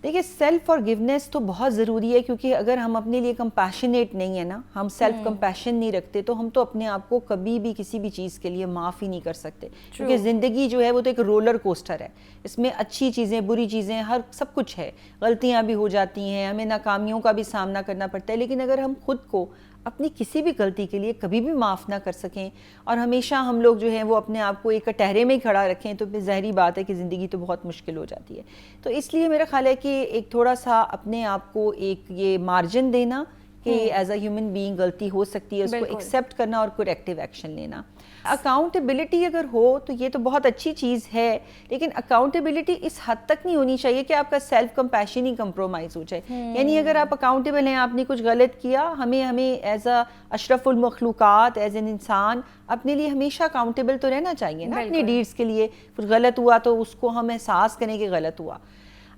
دیکھیے سیلف فارگیونیس تو بہت ضروری ہے کیونکہ اگر ہم اپنے لیے کمپیشنیٹ نہیں ہیں نا، ہم سیلف کمپیشن نہیں رکھتے تو ہم تو اپنے آپ کو کبھی بھی کسی بھی چیز کے لیے معاف ہی نہیں کر سکتے. کیونکہ زندگی جو ہے وہ تو ایک رولر کوسٹر ہے، اس میں اچھی چیزیں بری چیزیں ہر سب کچھ ہے، غلطیاں بھی ہو جاتی ہیں، ہمیں ناکامیوں کا بھی سامنا کرنا پڑتا ہے. لیکن اگر ہم خود کو اپنی کسی بھی غلطی کے لیے کبھی بھی معاف نہ کر سکیں اور ہمیشہ ہم لوگ جو ہیں وہ اپنے آپ کو ایک کٹہرے میں ہی کھڑا رکھیں تو پھر ظاہری بات ہے کہ زندگی تو بہت مشکل ہو جاتی ہے. تو اس لیے میرا خیال ہے کہ ایک تھوڑا سا اپنے آپ کو ایک یہ مارجن دینا کہ ایز اے ہیومن بینگ غلطی ہو سکتی ہے، اس کو ایکسیپٹ کرنا اور کریکٹیو ایکشن لینا. اکاؤنٹیبلٹی اگر ہو تو یہ تو بہت اچھی چیز ہے، لیکن اکاؤنٹیبلٹی اس حد تک نہیں ہونی چاہیے کہ آپ کا سیلف کمپیشن ہی کمپرومائز ہو جائے. یعنی اگر آپ اکاؤنٹیبل ہیں، آپ نے کچھ غلط کیا، ہمیں ایز اے اشرف المخلوقات ایز این انسان اپنے لیے ہمیشہ اکاؤنٹیبل تو رہنا چاہیے نا اپنے ڈیڈز کے لیے. کچھ غلط ہوا تو اس کو ہم احساس کریں کہ غلط ہوا.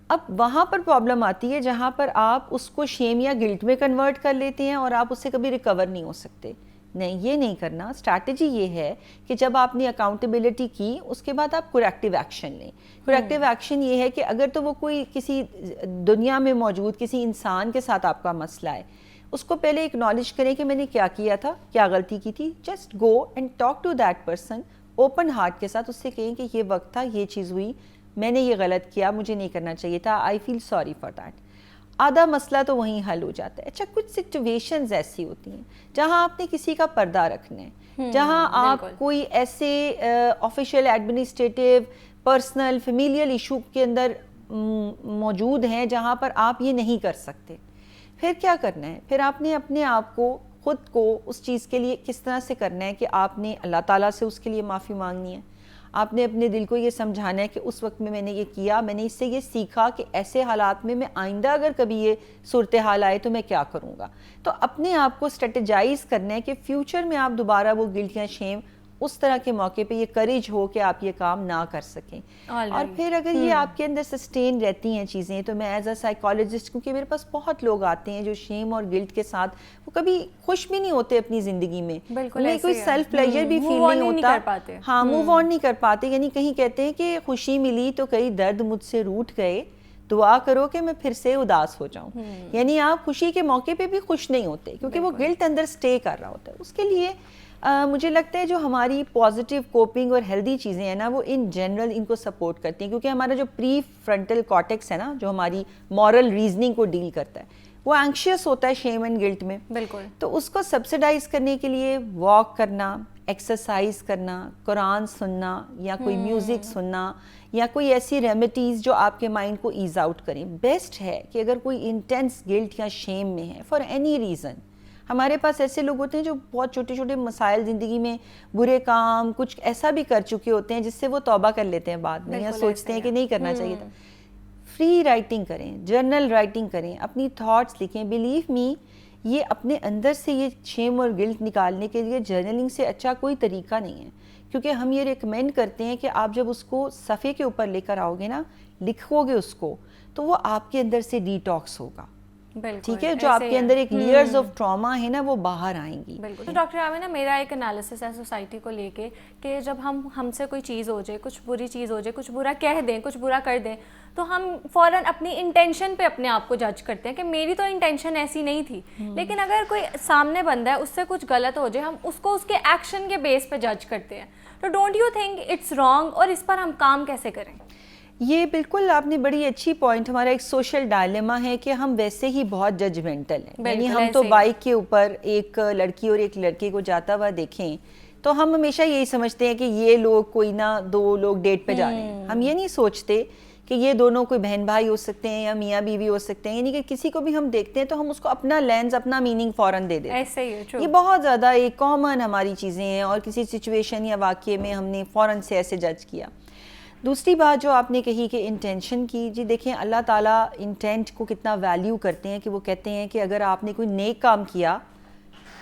اب وہاں پر پرابلم آتی ہے جہاں پر آپ اس کو شیم یا گلٹ میں کنورٹ کر لیتے ہیں اور آپ اس سے کبھی ریکور نہیں ہو سکتے. نہیں، یہ نہیں کرنا. اسٹریٹجی یہ ہے کہ جب آپ نے اکاؤنٹیبلٹی کی اس کے بعد آپ کریکٹیو ایکشن لیں. کریکٹیو ایکشن یہ ہے کہ اگر تو وہ کوئی کسی دنیا میں موجود کسی انسان کے ساتھ آپ کا مسئلہ ہے، اس کو پہلے اکنالج کریں کہ میں نے کیا کیا تھا، کیا غلطی کی تھی. Just go and talk to that person open heart کے ساتھ، اس سے کہیں کہ یہ وقت تھا، یہ چیز ہوئی، میں نے یہ غلط کیا، مجھے نہیں کرنا چاہیے تھا، آئی فیل سوری فار دیٹ. آدھا مسئلہ تو وہیں حل ہو جاتا ہے. اچھا کچھ سچویشنز ایسی ہوتی ہیں جہاں آپ نے کسی کا پردہ رکھنا ہے، جہاں آپ کوئی ایسے آفیشیل ایڈمنسٹریٹو پرسنل فیمیلیل ایشو کے اندر موجود ہیں جہاں پر آپ یہ نہیں کر سکتے. پھر کیا کرنا ہے؟ پھر آپ نے اپنے آپ کو خود کو اس چیز کے لیے کس طرح سے کرنا ہے کہ آپ نے اللہ تعالیٰ سے اس کے لیے معافی مانگنی ہے. آپ نے اپنے دل کو یہ سمجھانا ہے کہ اس وقت میں نے یہ کیا، میں نے اس سے یہ سیکھا کہ ایسے حالات میں آئندہ اگر کبھی یہ صورتحال آئے تو میں کیا کروں گا. تو اپنے آپ کو اسٹریٹجائز کرنا ہے کہ فیوچر میں آپ دوبارہ وہ گلٹ یا شیم اس طرح کے موقع پہ یہ کریج ہو کہ آپ یہ کام نہ کر سکیں. اور پھر اگر یہ آپ کے اندر سسٹین رہتی ہیں چیزیں تو میں ایز اے سائیکالوجسٹ, کیونکہ میرے پاس بہت لوگ آتے ہیں جو شیم اور گلٹ کے ساتھ وہ کبھی خوش بھی نہیں ہوتے اپنی زندگی میں, انہیں کوئی سیلف پلیجر بھی فیل نہیں ہوتا, ہاں موو آن نہیں کر پاتے, یعنی کہیں کہتے ہیں کہ خوشی ملی تو کئی درد مجھ سے روٹھ گئے, دعا کرو کہ میں پھر سے اداس ہو جاؤں. یعنی آپ خوشی کے موقع پہ بھی خوش نہیں ہوتے کیونکہ وہ گلٹ اندر سٹے کر رہا ہوتا ہے. اس کے لیے مجھے لگتا ہے جو ہماری پازیٹیو کوپنگ اور ہیلدی چیزیں ہیں نا وہ ان جنرل ان کو سپورٹ کرتی ہیں, کیونکہ ہمارا جو پری فرنٹل کارٹیکس ہے نا جو ہماری مورل ریزننگ کو ڈیل کرتا ہے وہ اینکشیس ہوتا ہے شیم اینڈ گلٹ میں. بالکل. تو اس کو سبسیڈائز کرنے کے لیے واک کرنا, ایکسرسائز کرنا, قرآن سننا یا کوئی میوزک سننا یا کوئی ایسی ریمیڈیز جو آپ کے مائنڈ کو ایز آؤٹ کریں. بیسٹ ہے کہ اگر کوئی انٹینس گلٹ یا شیم میں ہے فار اینی ریزن, ہمارے پاس ایسے لوگ ہوتے ہیں جو بہت چھوٹے چھوٹے مسائل زندگی میں برے کام کچھ ایسا بھی کر چکے ہوتے ہیں جس سے وہ توبہ کر لیتے ہیں بعد میں یا سوچتے ہیں کہ نہیں کرنا چاہیے تھا. فری رائٹنگ کریں, جرنل رائٹنگ کریں, اپنی تھاٹس لکھیں. بلیو می یہ اپنے اندر سے یہ شیم اور گلٹ نکالنے کے لیے جرنلنگ سے اچھا کوئی طریقہ نہیں ہے, کیونکہ ہم یہ ریکمینڈ کرتے ہیں کہ آپ جب اس کو صفحے کے اوپر لے کر آؤ گے نا, لکھو گے اس کو, تو وہ آپ کے اندر سے ڈیٹاکس ہوگا. ٹھیک ہے, جو آپ کے اندر ایک لیئرز آف ٹراما ہے نا وہ باہر آئیں گی. بالکل. تو ڈاکٹر آمینہ میرا ایک انالیسس ہے سوسائٹی کو لے کے کہ جب ہم سے کوئی چیز ہو جائے, کچھ بری چیز ہو جائے, کچھ برا کہہ دیں, کچھ برا کر دیں, تو ہم فوراً اپنی انٹینشن پہ اپنے آپ کو جج کرتے ہیں کہ میری تو انٹینشن ایسی نہیں تھی. لیکن اگر کوئی سامنے بندہ ہے اس سے کچھ غلط ہو جائے, ہم اس کو اس کے ایکشن کے بیس پہ جج کرتے ہیں. تو don't you think it's wrong, اور اس پر ہم کام کیسے کریں؟ یہ بالکل آپ نے بڑی اچھی پوائنٹ, ہمارا ایک سوشل ڈائلیما ہے کہ ہم ویسے ہی بہت ججمنٹل ہیں. یعنی ہم تو بائک کے اوپر ایک لڑکی اور ایک لڑکے کو جاتا ہوا دیکھیں تو ہم ہمیشہ یہی سمجھتے ہیں کہ یہ لوگ کوئی نہ دو لوگ ڈیٹ پہ جا رہے ہیں. ہم یہ نہیں سوچتے کہ یہ دونوں کوئی بہن بھائی ہو سکتے ہیں یا میاں بیوی ہو سکتے ہیں. یعنی کہ کسی کو بھی ہم دیکھتے ہیں تو ہم اس کو اپنا لینز اپنا میننگ فوراً دے دیتے ہیں. ایسے ہی یہ بہت زیادہ ایک کامن ہماری چیزیں ہیں, اور کسی سچویشن یا واقعے میں ہم نے فوراً سے ایسے جج کیا. دوسری بات جو آپ نے کہی کہ انٹینشن کی, جی دیکھیں اللہ تعالیٰ انٹینٹ کو کتنا ویلیو کرتے ہیں کہ وہ کہتے ہیں کہ اگر آپ نے کوئی نیک کام کیا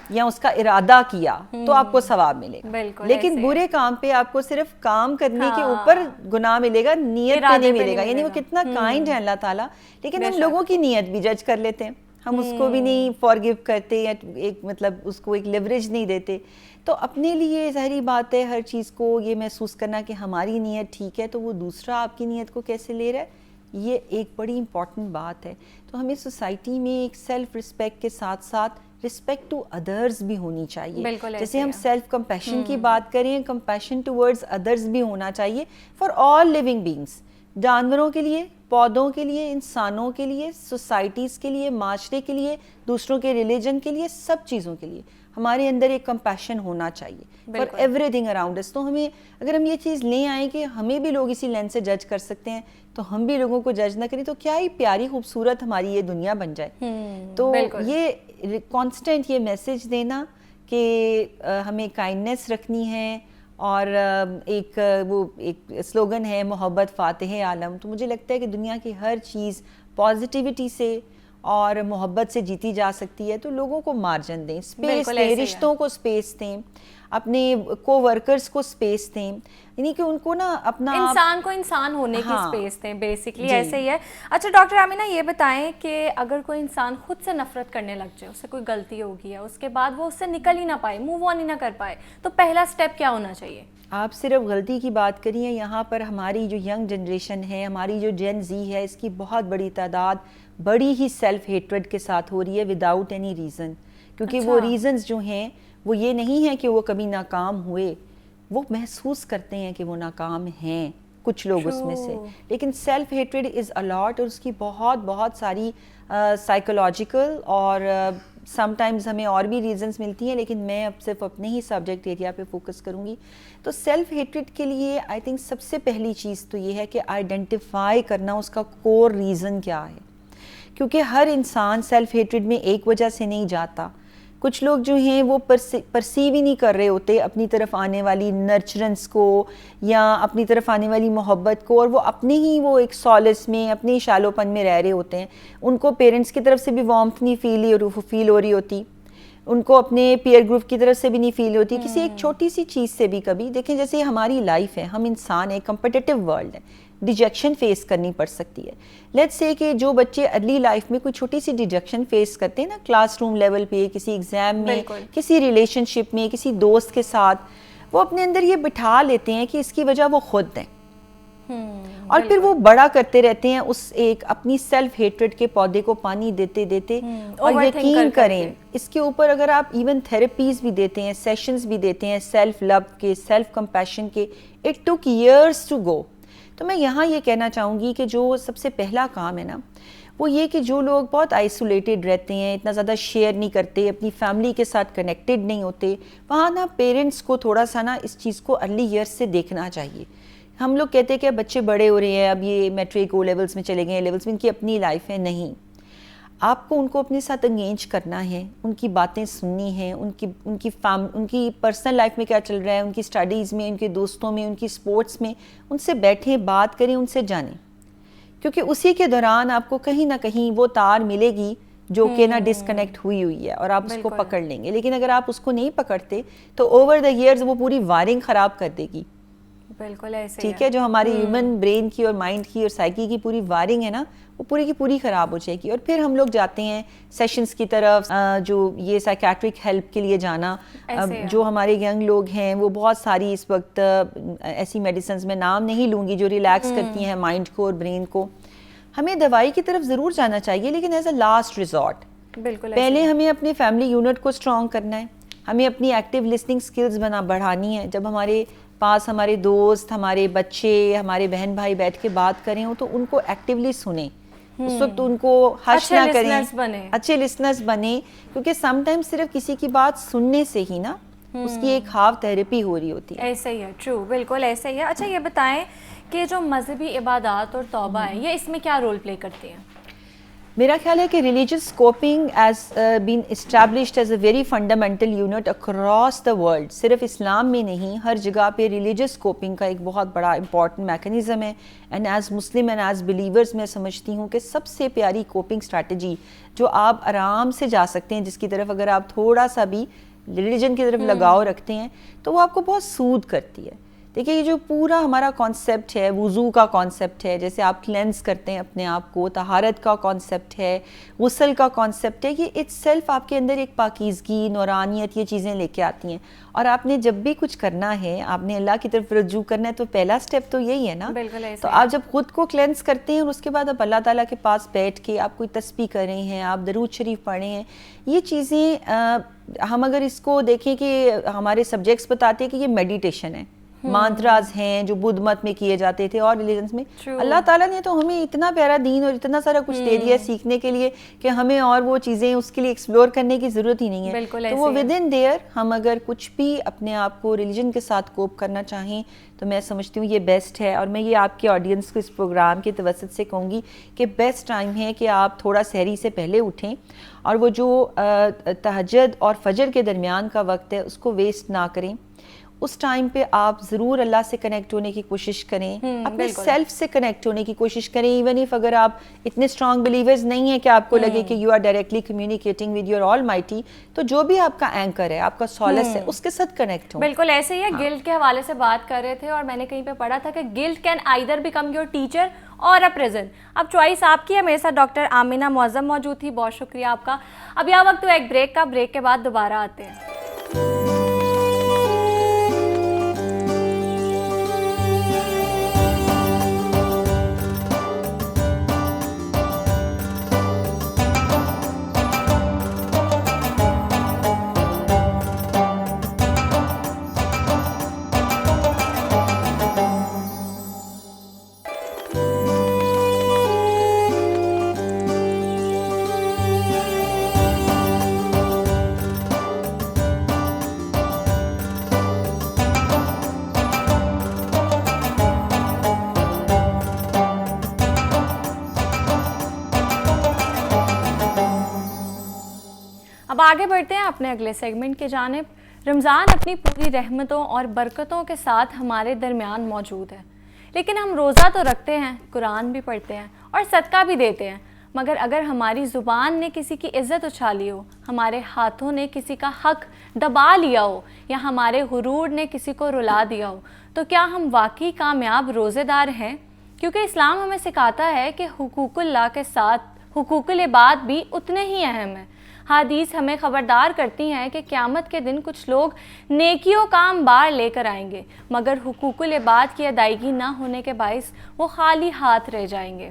یا اس کا ارادہ کیا تو آپ کو ثواب ملے گا, لیکن برے کام پہ آپ کو صرف کام کرنے کے اوپر گناہ ملے گا, نیت پہ نہیں ملے گا. یعنی وہ کتنا کائنڈ ہے اللہ تعالیٰ, لیکن ہم لوگوں کی نیت بھی جج کر لیتے ہیں, ہم اس کو بھی نہیں فارگیو کرتے یا ایک مطلب اس کو ایک لیوریج نہیں دیتے. تو اپنے لیے ظاہری بات ہے ہر چیز کو یہ محسوس کرنا کہ ہماری نیت ٹھیک ہے تو وہ دوسرا آپ کی نیت کو کیسے لے رہا ہے, یہ ایک بڑی امپورٹنٹ بات ہے. تو ہمیں سوسائٹی میں ایک سیلف رسپیکٹ کے ساتھ ساتھ رسپیکٹ ٹو ادرز بھی ہونی چاہیے. جیسے ہم سیلف کمپیشن کی بات کریں, کمپیشن ٹورڈز ادرز بھی ہونا چاہیے فار آل لیونگ بینگس, جانوروں کے لیے, پودوں کے لیے, انسانوں کے لیے, سوسائٹیز کے لیے, معاشرے کے لیے, دوسروں کے ریلیجن کے لیے, سب چیزوں کے لیے ہمارے اندر ایک کمپیشن ہونا چاہیے فار ایوری تھنگ اراؤنڈ اس. تو ہمیں اگر ہم یہ چیز لے آئیں کہ ہمیں بھی لوگ اسی لینس سے جج کر سکتے ہیں تو ہم بھی لوگوں کو جج نہ کریں, تو کیا ہی پیاری خوبصورت ہماری یہ دنیا بن جائے. تو یہ کانسٹنٹ یہ میسج دینا کہ ہمیں کائنڈنیس رکھنی ہے, اور ایک وہ ایک سلوگن ہے محبت فاتح عالم. تو مجھے لگتا ہے کہ دنیا کی ہر چیز پازیٹیوٹی سے اور محبت سے جیتی جا سکتی ہے. تو لوگوں کو مارجن دیں, اسپیس دیں, رشتوں کو اسپیس دیں, اپنے کو ورکرز کو اسپیس دیں, یعنی کہ ان کو نا اپنا انسان کو انسان ہونے کی اسپیس دیں, بیسکلی ایسے ہی ہے. اچھا ڈاکٹر آمینہ یہ بتائیں کہ اگر کوئی انسان خود سے نفرت کرنے لگ جائے, اس سے کوئی غلطی ہو گئی ہے, اس کے بعد وہ اس سے نکل ہی نہ پائے, موو آن ہی نہ کر پائے, تو پہلا سٹیپ کیا ہونا چاہیے؟ آپ صرف غلطی کی بات کریے, یہاں پر ہماری جو ینگ جنریشن ہے, ہماری جو جین زی ہے, اس کی بہت بڑی تعداد بڑی ہی سیلف ہیٹریڈ کے ساتھ ہو رہی ہے وداؤٹ اینی ریزن. کیونکہ وہ ریزنز جو ہیں وہ یہ نہیں ہے کہ وہ کبھی ناکام ہوئے, وہ محسوس کرتے ہیں کہ وہ ناکام ہیں کچھ لوگ اس میں سے, لیکن سیلف ہیٹریڈ از الاٹ, اور اس کی بہت بہت ساری سائیکولوجیکل اور سم ٹائمز ہمیں اور بھی ریزنز ملتی ہیں, لیکن میں اب صرف اپنے ہی سبجیکٹ ایریا پہ فوکس کروں گی. تو سیلف ہیٹریڈ کے لیے آئی تھنک سب سے پہلی چیز تو یہ ہے کہ آئیڈینٹیفائی کرنا اس کا کور ریزن کیا ہے, کیونکہ ہر انسان سیلف ہیٹریڈ میں ایک وجہ سے نہیں جاتا. کچھ لوگ جو ہیں وہ پرسیو ہی نہیں کر رہے ہوتے اپنی طرف آنے والی نرچرنس کو یا اپنی طرف آنے والی محبت کو, اور وہ اپنے ہی وہ ایک سالس میں اپنے ہی شالو پن میں رہ رہے ہوتے ہیں. ان کو پیرنٹس کی طرف سے بھی وارمتھ نہیں فیل ہو رہی ہوتی, ان کو اپنے پیئر گروپ کی طرف سے بھی نہیں فیل ہوتی, کسی ایک چھوٹی سی چیز سے بھی کبھی. دیکھیں جیسے ہماری لائف ہے, ہم انسان ہیں, کمپٹیٹیو ورلڈ ہے, ڈیجیکشن فیس کرنی پڑ سکتی ہے. لیٹس سے کہ جو بچے ارلی لائف میں کوئی چھوٹی سی ڈیجیکشن فیس کرتے ہیں نا, کلاس روم لیول پہ, کسی ایگزام میں, کسی ریلیشن شپ میں, کسی دوست کے ساتھ, وہ اپنے اندر یہ بٹھا لیتے ہیں کہ اس کی وجہ وہ خود ہیں, اور پھر وہ بڑا کرتے رہتے ہیں اس ایک اپنی سیلف ہیٹریڈ کے پودے کو پانی دیتے دیتے. اور یقین کریں اس کے اوپر اگر آپ ایون تھراپیز بھی دیتے ہیں, سیشنز بھی دیتے ہیں سیلف لو کے, سیلف کمپیشن کے, it takes years to go. تو میں یہاں یہ کہنا چاہوں گی کہ جو سب سے پہلا کام ہے نا, وہ یہ کہ جو لوگ بہت آئسولیٹڈ رہتے ہیں, اتنا زیادہ شیئر نہیں کرتے, اپنی فیملی کے ساتھ کنیکٹڈ نہیں ہوتے, وہاں نا پیرنٹس کو تھوڑا سا نا اس چیز کو ارلی ایئرس سے دیکھنا چاہیے. ہم لوگ کہتے ہیں کہ بچے بڑے ہو رہے ہیں, اب یہ میٹرک او لیولز میں چلے گئے ہیں, لیولز میں ان کی اپنی لائف ہے. نہیں, آپ کو ان کو اپنے ساتھ انگیج کرنا ہے, ان کی باتیں سننی ہیں, ان کی پرسنل لائف میں کیا چل رہا ہے, ان کی اسٹڈیز میں, ان کے دوستوں میں, ان کی اسپورٹس میں, ان سے بیٹھیں, بات کریں, ان سے جانیں, کیونکہ اسی کے دوران آپ کو کہیں نہ کہیں وہ تار ملے گی جو کہ نا ڈسکنیکٹ ہوئی ہے, اور آپ اس کو پکڑ لیں گے. لیکن اگر آپ اس کو نہیں پکڑتے تو اوور دا ایئرز وہ پوری وائرنگ خراب کر دے گی. بالکل ایسے ٹھیک ہے, جو ہماری ہیومن برین کی اور مائنڈ کی اور سائیکی کی پوری وائرنگ ہے نا, وہ پوری کی پوری خراب ہو جائے گی. اور پھر ہم لوگ جاتے ہیں سیشنز کی طرف, جو یہ سائیکیٹرک ہیلپ کے لیے جانا. جو ہمارے ینگ لوگ ہیں وہ بہت ساری اس وقت ایسی میڈیسنز, میں نام نہیں لوں گی, جو ریلیکس کرتی ہیں مائنڈ کو اور برین کو. ہمیں دوائی کی طرف ضرور جانا چاہیے, لیکن ایز اے لاسٹ ریزورٹ. بالکل پہلے ہمیں اپنے فیملی یونٹ کو اسٹرانگ کرنا ہے, ہمیں اپنی ایکٹیو لسننگ سکلز بڑھانی ہے. جب ہمارے پاس ہمارے دوست, ہمارے بچے, ہمارے بہن بھائی بیٹھ کے بات کریں ہو تو ان کو ایکٹیولی سنیں, اس وقت ان کو حش نہ کریں, اچھے لسنرز بنیں, کیونکہ سم ٹائم صرف کسی کی بات سننے سے ہی نا اس کی ایک ہاف تھراپی ہو رہی ہوتی ہے. ایسے ہی ہے, ٹرو, بالکل ایسے ہی ہے. اچھا یہ بتائیں کہ جو مذہبی عبادات اور توبہ ہے, یہ اس میں کیا رول پلے کرتے ہیں؟ میرا خیال ہے کہ religious coping as been established as a very fundamental unit across the world. صرف اسلام میں نہیں, ہر جگہ پہ ریلیجیس کوپنگ کا ایک بہت بڑا امپورٹنٹ میکنزم ہے. And as Muslim and as believers میں سمجھتی ہوں کہ سب سے پیاری کوپنگ اسٹریٹجی جو آپ آرام سے جا سکتے ہیں, جس کی طرف اگر آپ تھوڑا سا بھی ریلیجن کی طرف لگاؤ رکھتے ہیں تو وہ آپ کو بہت سود کرتی ہے. دیکھیے یہ جو پورا ہمارا کانسیپٹ ہے, وضو کا کانسیپٹ ہے, جیسے آپ کلینز کرتے ہیں اپنے آپ کو, طہارت کا کانسیپٹ ہے, غسل کا کانسیپٹ ہے, یہ اٹ سیلف آپ کے اندر ایک پاکیزگی, نورانیت, یہ چیزیں لے کے آتی ہیں. اور آپ نے جب بھی کچھ کرنا ہے, آپ نے اللہ کی طرف رجوع کرنا ہے, تو پہلا سٹیپ تو یہی ہے نا. تو آپ جب خود کو کلینز کرتے ہیں اور اس کے بعد آپ اللہ تعالیٰ کے پاس بیٹھ کے آپ کوئی تسبیح کر رہے ہیں, آپ درود شریف پڑھ رہے ہیں, یہ چیزیں ہم اگر اس کو دیکھیں کہ ہمارے سبجیکٹس بتاتے ہیں کہ یہ میڈیٹیشن ہے, مانتراز ہیں جو بدھ مت میں کیے جاتے تھے اور ریلیجنز میں. اللہ تعالیٰ نے تو ہمیں اتنا پیارا دین اور اتنا سارا کچھ دے دیا سیکھنے کے لیے کہ ہمیں اور وہ چیزیں اس کے لیے ایکسپلور کرنے کی ضرورت ہی نہیں ہے. تو وہ ود ان دیئر ہم اگر کچھ بھی اپنے آپ کو ریلیجن کے ساتھ کوپ کرنا چاہیں تو میں سمجھتی ہوں یہ بیسٹ ہے. اور میں یہ آپ کے آڈینس کو اس پروگرام کے توسط سے کہوں گی کہ بیسٹ ٹائم ہے کہ آپ تھوڑا سحری سے پہلے اٹھیں, اور وہ جو تہجد اور فجر کے درمیان کا وقت ہے اس کو ویسٹ نہ کریں. اس ٹائم پہ آپ ضرور اللہ سے کنیکٹ ہونے کی کوشش کریں, اپنے سیلف سے کنیکٹ ہونے کی کوشش کریں. ایون اف اگر آپ اتنے اسٹرانگ بلیورز نہیں ہیں کہ آپ کو لگے کہ you are directly communicating with your almighty, تو جو بھی آپ کا اینکر ہے, آپ کا سولس ہے, اس کے ساتھ کنیکٹ ہوں. بالکل ایسے ہی ہے. گلٹ کے حوالے سے بات کر رہے تھے اور میں نے کہیں پہ پڑھا تھا کہ guilt can either become your teacher اور اے پریزن. اب چوائس آپ کی ہے. میرے ساتھ ڈاکٹر آمینہ معظم موجود تھی, بہت شکریہ آپ کا. اب یہ وقت ہوا ایک بریک کا, بریک کے بعد دوبارہ آتے ہیں. اب آگے بڑھتے ہیں اپنے اگلے سیگمنٹ کی جانب. رمضان اپنی پوری رحمتوں اور برکتوں کے ساتھ ہمارے درمیان موجود ہے, لیکن ہم روزہ تو رکھتے ہیں, قرآن بھی پڑھتے ہیں اور صدقہ بھی دیتے ہیں, مگر اگر ہماری زبان نے کسی کی عزت اچھالی ہو، ہمارے ہاتھوں نے کسی کا حق دبا لیا ہو، یا ہمارے غرور نے کسی کو رلا دیا ہو، تو کیا ہم واقعی کامیاب روزے دار ہیں؟ کیونکہ اسلام ہمیں سکھاتا ہے کہ حقوق اللہ کے ساتھ حقوق العباد بھی اتنے ہی اہم ہیں۔ حدیث ہمیں خبردار کرتی ہیں کہ قیامت کے دن کچھ لوگ نیکیوں کا انبار لے کر آئیں گے، مگر حقوق العباد کی ادائیگی نہ ہونے کے باعث وہ خالی ہاتھ رہ جائیں گے۔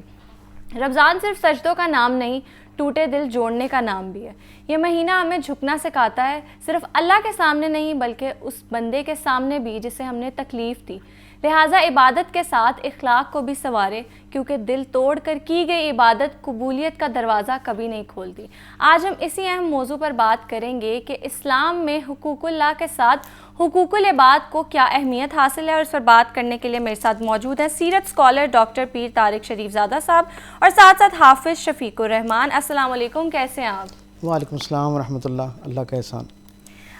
رمضان صرف سجدوں کا نام نہیں، ٹوٹے دل جوڑنے کا نام بھی ہے۔ یہ مہینہ ہمیں جھکنا سکھاتا ہے، صرف اللہ کے سامنے نہیں بلکہ اس بندے کے سامنے بھی جسے ہم نے تکلیف دی۔ لہٰذا عبادت کے ساتھ اخلاق کو بھی سنوارے، کیونکہ دل توڑ کر کی گئی عبادت قبولیت کا دروازہ کبھی نہیں کھولتی۔ آج ہم اسی اہم موضوع پر بات کریں گے کہ اسلام میں حقوق اللہ کے ساتھ حقوق العباد کو کیا اہمیت حاصل ہے، اور اس پر بات کرنے کے لیے میرے ساتھ موجود ہیں سیرت اسکالر ڈاکٹر پیر طارق شریف زادہ صاحب اور ساتھ ساتھ حافظ شفیق الرحمان۔ السلام علیکم، کیسے ہیں آپ؟ وعلیکم السلام ورحمۃ اللہ کا احسان۔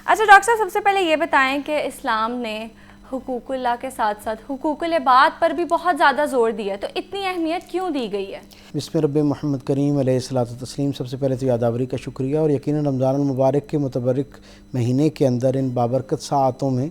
اچھا ڈاکٹر صاحب، سب سے پہلے یہ بتائیں کہ اسلام نے حقوق اللہ کے ساتھ ساتھ حقوق العباد پر بھی بہت زیادہ زور دیا ہے، تو اتنی اہمیت کیوں دی گئی ہے؟ بسم رب محمد کریم علیہ الصلوۃ والتسلیم۔ سب سے پہلے تو یادآوری کا شکریہ، اور یقیناً رمضان المبارک کے متبرک مہینے کے اندر ان بابرکت ساعتوں میں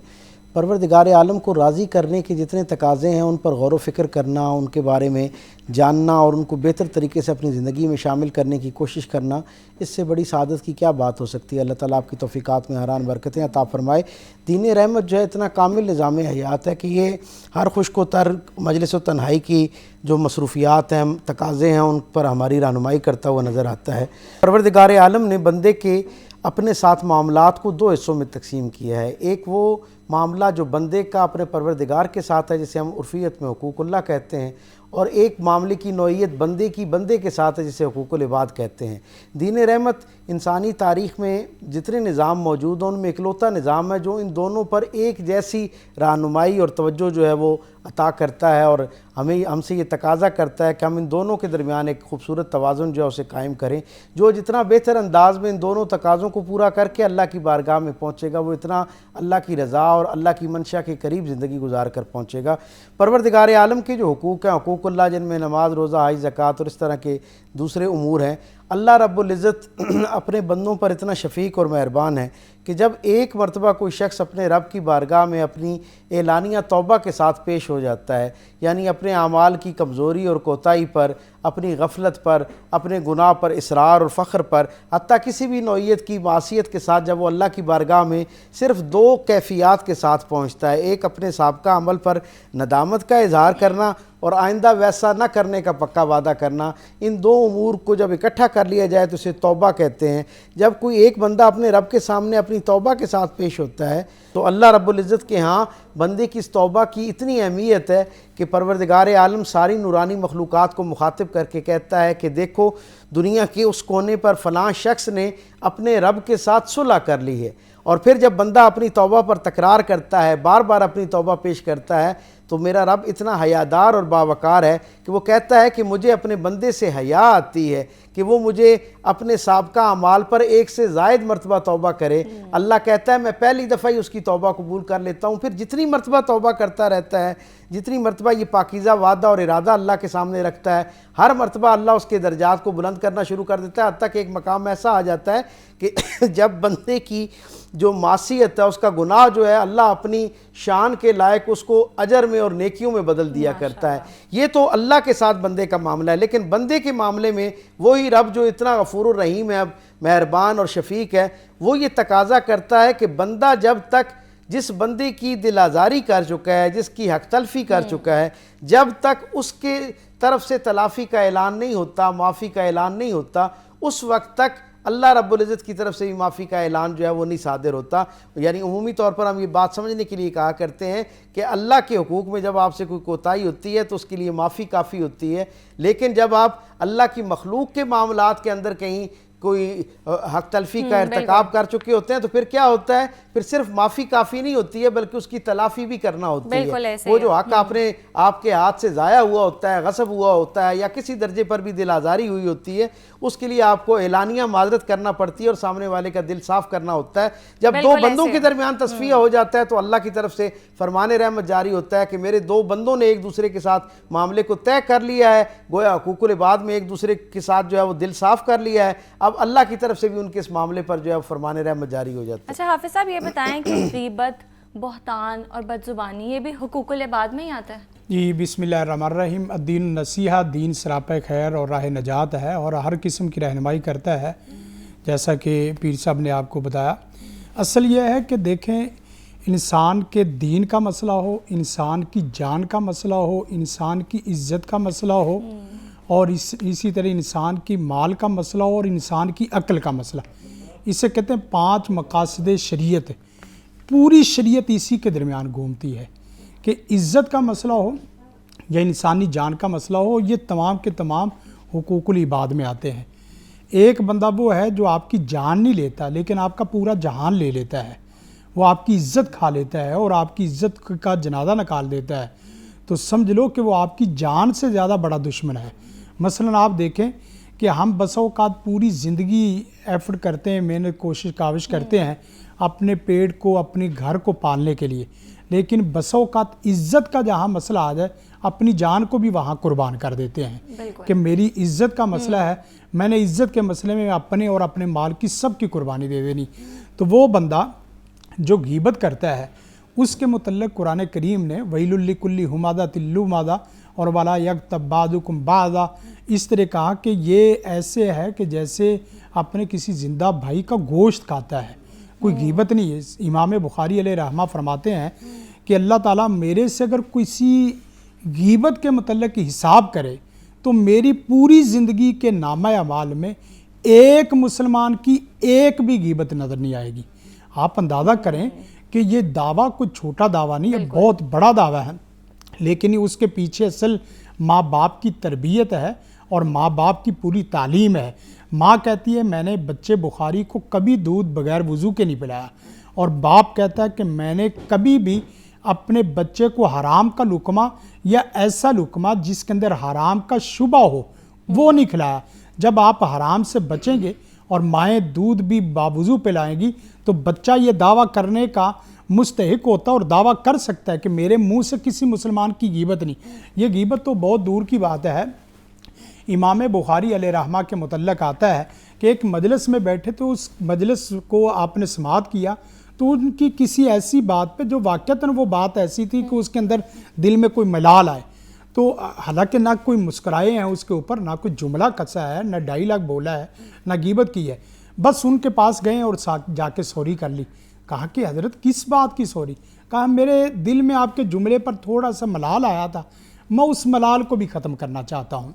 پروردگار عالم کو راضی کرنے کے جتنے تقاضے ہیں ان پر غور و فکر کرنا، ان کے بارے میں جاننا اور ان کو بہتر طریقے سے اپنی زندگی میں شامل کرنے کی کوشش کرنا، اس سے بڑی سعادت کی کیا بات ہو سکتی ہے۔ اللہ تعالیٰ آپ کی توفیقات میں ہران برکتیں عطا فرمائے۔ دین رحمت جو ہے اتنا کامل نظام حیات ہے کہ یہ ہر خشک و تر مجلس و تنہائی کی جو مصروفیات ہیں، تقاضے ہیں، ان پر ہماری رہنمائی کرتا ہوا نظر آتا ہے۔ پروردگار عالم نے بندے کے اپنے ساتھ معاملات کو دو حصوں میں تقسیم کیا ہے۔ ایک وہ معاملہ جو بندے کا اپنے پروردگار کے ساتھ ہے، جسے ہم عرفیت میں حقوق اللہ کہتے ہیں، اور ایک معاملے کی نوعیت بندے کے ساتھ ہے، جسے حقوق العباد کہتے ہیں۔ دین رحمت انسانی تاریخ میں جتنے نظام موجود ہیں ان میں اکلوتا نظام ہے جو ان دونوں پر ایک جیسی رہنمائی اور توجہ جو ہے وہ عطا کرتا ہے، اور ہم سے یہ تقاضا کرتا ہے کہ ہم ان دونوں کے درمیان ایک خوبصورت توازن جو ہے اسے قائم کریں۔ جو جتنا بہتر انداز میں ان دونوں تقاضوں کو پورا کر کے اللہ کی بارگاہ میں پہنچے گا، وہ اتنا اللہ کی رضا اور اللہ کی منشا کے قریب زندگی گزار کر پہنچے گا۔ پروردگار عالم کے جو حقوق ہیں، حقوق اللہ جن میں نماز، روزہ، حج، زکوٰۃ اور اس طرح کے دوسرے امور ہیں، اللہ رب العزت اپنے بندوں پر اتنا شفیق اور مہربان ہے کہ جب ایک مرتبہ کوئی شخص اپنے رب کی بارگاہ میں اپنی اعلانیہ توبہ کے ساتھ پیش ہو جاتا ہے، یعنی اپنے اعمال کی کمزوری اور کوتاہی پر، اپنی غفلت پر، اپنے گناہ پر، اصرار اور فخر پر، حتیٰ کسی بھی نوعیت کی معصیت کے ساتھ جب وہ اللہ کی بارگاہ میں صرف دو کیفیات کے ساتھ پہنچتا ہے، ایک اپنے سابقہ عمل پر ندامت کا اظہار کرنا اور آئندہ ویسا نہ کرنے کا پکا وعدہ کرنا، ان دو امور کو جب اکٹھا کر لیا جائے تو اسے توبہ کہتے ہیں۔ جب کوئی ایک بندہ اپنے رب کے سامنے اپنی توبہ کے ساتھ پیش ہوتا ہے تو اللہ رب العزت کے ہاں بندے کی اس توبہ کی اتنی اہمیت ہے کہ پروردگار عالم ساری نورانی مخلوقات کو مخاطب کر کے کہتا ہے کہ دیکھو، دنیا کے اس کونے پر فلاں شخص نے اپنے رب کے ساتھ صلح کر لی ہے۔ اور پھر جب بندہ اپنی توبہ پر تکرار کرتا ہے، بار بار اپنی توبہ پیش کرتا ہے، تو میرا رب اتنا حیادار اور باوقار ہے کہ وہ کہتا ہے کہ مجھے اپنے بندے سے حیا آتی ہے کہ وہ مجھے اپنے سابقہ اعمال پر ایک سے زائد مرتبہ توبہ کرے۔ اللہ کہتا ہے میں پہلی دفعہ ہی اس کی توبہ قبول کر لیتا ہوں، پھر جتنی مرتبہ توبہ کرتا رہتا ہے، جتنی مرتبہ یہ پاکیزہ وعدہ اور ارادہ اللہ کے سامنے رکھتا ہے، ہر مرتبہ اللہ اس کے درجات کو بلند کرنا شروع کر دیتا ہے، حتیٰ کہ ایک مقام ایسا آ جاتا ہے کہ جب بندے کی جو معصیت ہے، اس کا گناہ جو ہے، اللہ اپنی شان کے لائق اس کو اجر میں اور نیکیوں میں بدل دیا کرتا ہے۔ یہ تو اللہ کے ساتھ بندے کا معاملہ ہے، لیکن بندے کے معاملے میں وہی رب جو اتنا غفور الرحیم ہے، مہربان اور شفیق ہے، وہ یہ تقاضا کرتا ہے کہ بندہ جب تک جس بندے کی دل آزاری کر چکا ہے، جس کی حق تلفی کر چکا ہے، جب تک اس کے طرف سے تلافی کا اعلان نہیں ہوتا، معافی کا اعلان نہیں ہوتا، اس وقت تک اللہ رب العزت کی طرف سے بھی معافی کا اعلان جو ہے وہ نہیں صادر ہوتا۔ یعنی عمومی طور پر ہم یہ بات سمجھنے کے لیے کہا کرتے ہیں کہ اللہ کے حقوق میں جب آپ سے کوئی کوتاہی ہوتی ہے تو اس کے لیے معافی کافی ہوتی ہے، لیکن جب آپ اللہ کی مخلوق کے معاملات کے اندر کہیں کوئی حق تلفی کا ارتکاب کر چکے ہوتے ہیں تو پھر کیا ہوتا ہے، پھر صرف معافی کافی نہیں ہوتی ہے بلکہ اس کی تلافی بھی کرنا ہوتی ہے۔ وہ جو حق آپ کے ہاتھ سے ضائع ہوا ہوتا ہے، غصب ہوا ہوتا ہے، یا کسی درجے پر بھی دل آزاری ہوئی ہوتی ہے، اس کے لیے آپ کو اعلانیہ معذرت کرنا پڑتی ہے اور سامنے والے کا دل صاف کرنا ہوتا ہے۔ جب دو بندوں کے درمیان تصفیہ ہو جاتا ہے تو اللہ کی طرف سے فرمان رحمت جاری ہوتا ہے کہ میرے دو بندوں نے ایک دوسرے کے ساتھ معاملے کو طے کر لیا ہے گویا حقوق العباد میں ایک دوسرے کے ساتھ جو ہے وہ دل صاف کر لیا ہے، اب اللہ کی طرف سے بھی ان کے اس معاملے پر جو ہے فرمان رحمت جاری ہو جاتا ہے۔ اچھا حافظ صاحب یہ بتائیں کہ غیبت، بہتان اور بدزبانی یہ بھی حقوق العباد میں ہی آتا ہے؟ جی بسم اللہ الرحمن الرحیم۔ الدین النصیحہ، دین سراپہ خیر اور راہ نجات ہے اور ہر قسم کی رہنمائی کرتا ہے، جیسا کہ پیر صاحب نے آپ کو بتایا۔ اصل یہ ہے کہ دیکھیں، انسان کے دین کا مسئلہ ہو، انسان کی جان کا مسئلہ ہو، انسان کی عزت کا مسئلہ ہو، اور اسی طرح انسان کی مال کا مسئلہ ہو اور انسان کی عقل کا مسئلہ، اسے کہتے ہیں 5 مقاصد شریعت۔ پوری شریعت اسی کے درمیان گھومتی ہے کہ عزت کا مسئلہ ہو یا انسانی جان کا مسئلہ ہو، یہ تمام کے تمام حقوق العباد میں آتے ہیں۔ ایک بندہ وہ ہے جو آپ کی جان نہیں لیتا لیکن آپ کا پورا جہان لے لیتا ہے، وہ آپ کی عزت کھا لیتا ہے اور آپ کی عزت کا جنازہ نکال دیتا ہے، تو سمجھ لو کہ وہ آپ کی جان سے زیادہ بڑا دشمن ہے۔ مثلا آپ دیکھیں کہ ہم بسا اوقات پوری زندگی ایفرٹ کرتے ہیں، محنت کوشش کاوش کرتے ہیں اپنے پیٹ کو، اپنے گھر کو پالنے کے لیے، لیکن بسا اوقات عزت کا جہاں مسئلہ آ جائے اپنی جان کو بھی وہاں قربان کر دیتے ہیں کہ میری عزت کا مسئلہ ہے، میں نے عزت کے مسئلے میں اپنے اور اپنے مال کی سب کی قربانی دے دینی۔ تو وہ بندہ جو غیبت کرتا ہے اس کے متعلق قرآن کریم نے ویل لکل ہمادۃ لمادہ اور ولا یغتب بعضکم بعضا اس طرح کہا کہ یہ ایسے ہے کہ جیسے اپنے کسی زندہ بھائی کا گوشت کھاتا ہے، کوئی غیبت نہیں ہے۔ امام بخاری علیہ رحمہ فرماتے ہیں کہ اللہ تعالیٰ میرے سے اگر کسی غیبت کے متعلق حساب کرے تو میری پوری زندگی کے نامہ اعمال میں ایک مسلمان کی ایک بھی غیبت نظر نہیں آئے گی۔ آپ اندازہ کریں کہ یہ دعویٰ کوئی چھوٹا دعویٰ نہیں ہے، بہت بڑا دعویٰ ہے، لیکن اس کے پیچھے اصل ماں باپ کی تربیت ہے اور ماں باپ کی پوری تعلیم ہے۔ ماں کہتی ہے میں نے بچے بخاری کو کبھی دودھ بغیر وضو کے نہیں پلایا، اور باپ کہتا ہے کہ میں نے کبھی بھی اپنے بچے کو حرام کا لقمہ یا ایسا لقمہ جس کے اندر حرام کا شبہ ہو وہ نہیں کھلایا۔ جب آپ حرام سے بچیں گے اور مائیں دودھ بھی باوضو پلائیں گی تو بچہ یہ دعویٰ کرنے کا مستحق ہوتا ہے اور دعویٰ کر سکتا ہے کہ میرے منہ سے کسی مسلمان کی غیبت نہیں۔ یہ غیبت تو بہت دور کی بات ہے۔ امام بخاری علیہ رحمہ کے متعلق آتا ہے کہ ایک مجلس میں بیٹھے تو اس مجلس کو آپ نے سماعت کیا تو ان کی کسی ایسی بات پہ جو واقعتاً وہ بات ایسی تھی کہ اس کے اندر دل میں کوئی ملال آئے، تو حالانکہ نہ کوئی مسکرائے ہیں اس کے اوپر، نہ کوئی جملہ کسا ہے، نہ ڈائیلاگ بولا ہے، نہ غیبت کی ہے، بس ان کے پاس گئے اور جا کے سوری کر لی۔ کہا کہ حضرت کس بات کی سوری؟ کہا میرے دل میں آپ کے جملے پر تھوڑا سا ملال آیا تھا، میں اس ملال کو بھی ختم کرنا چاہتا ہوں۔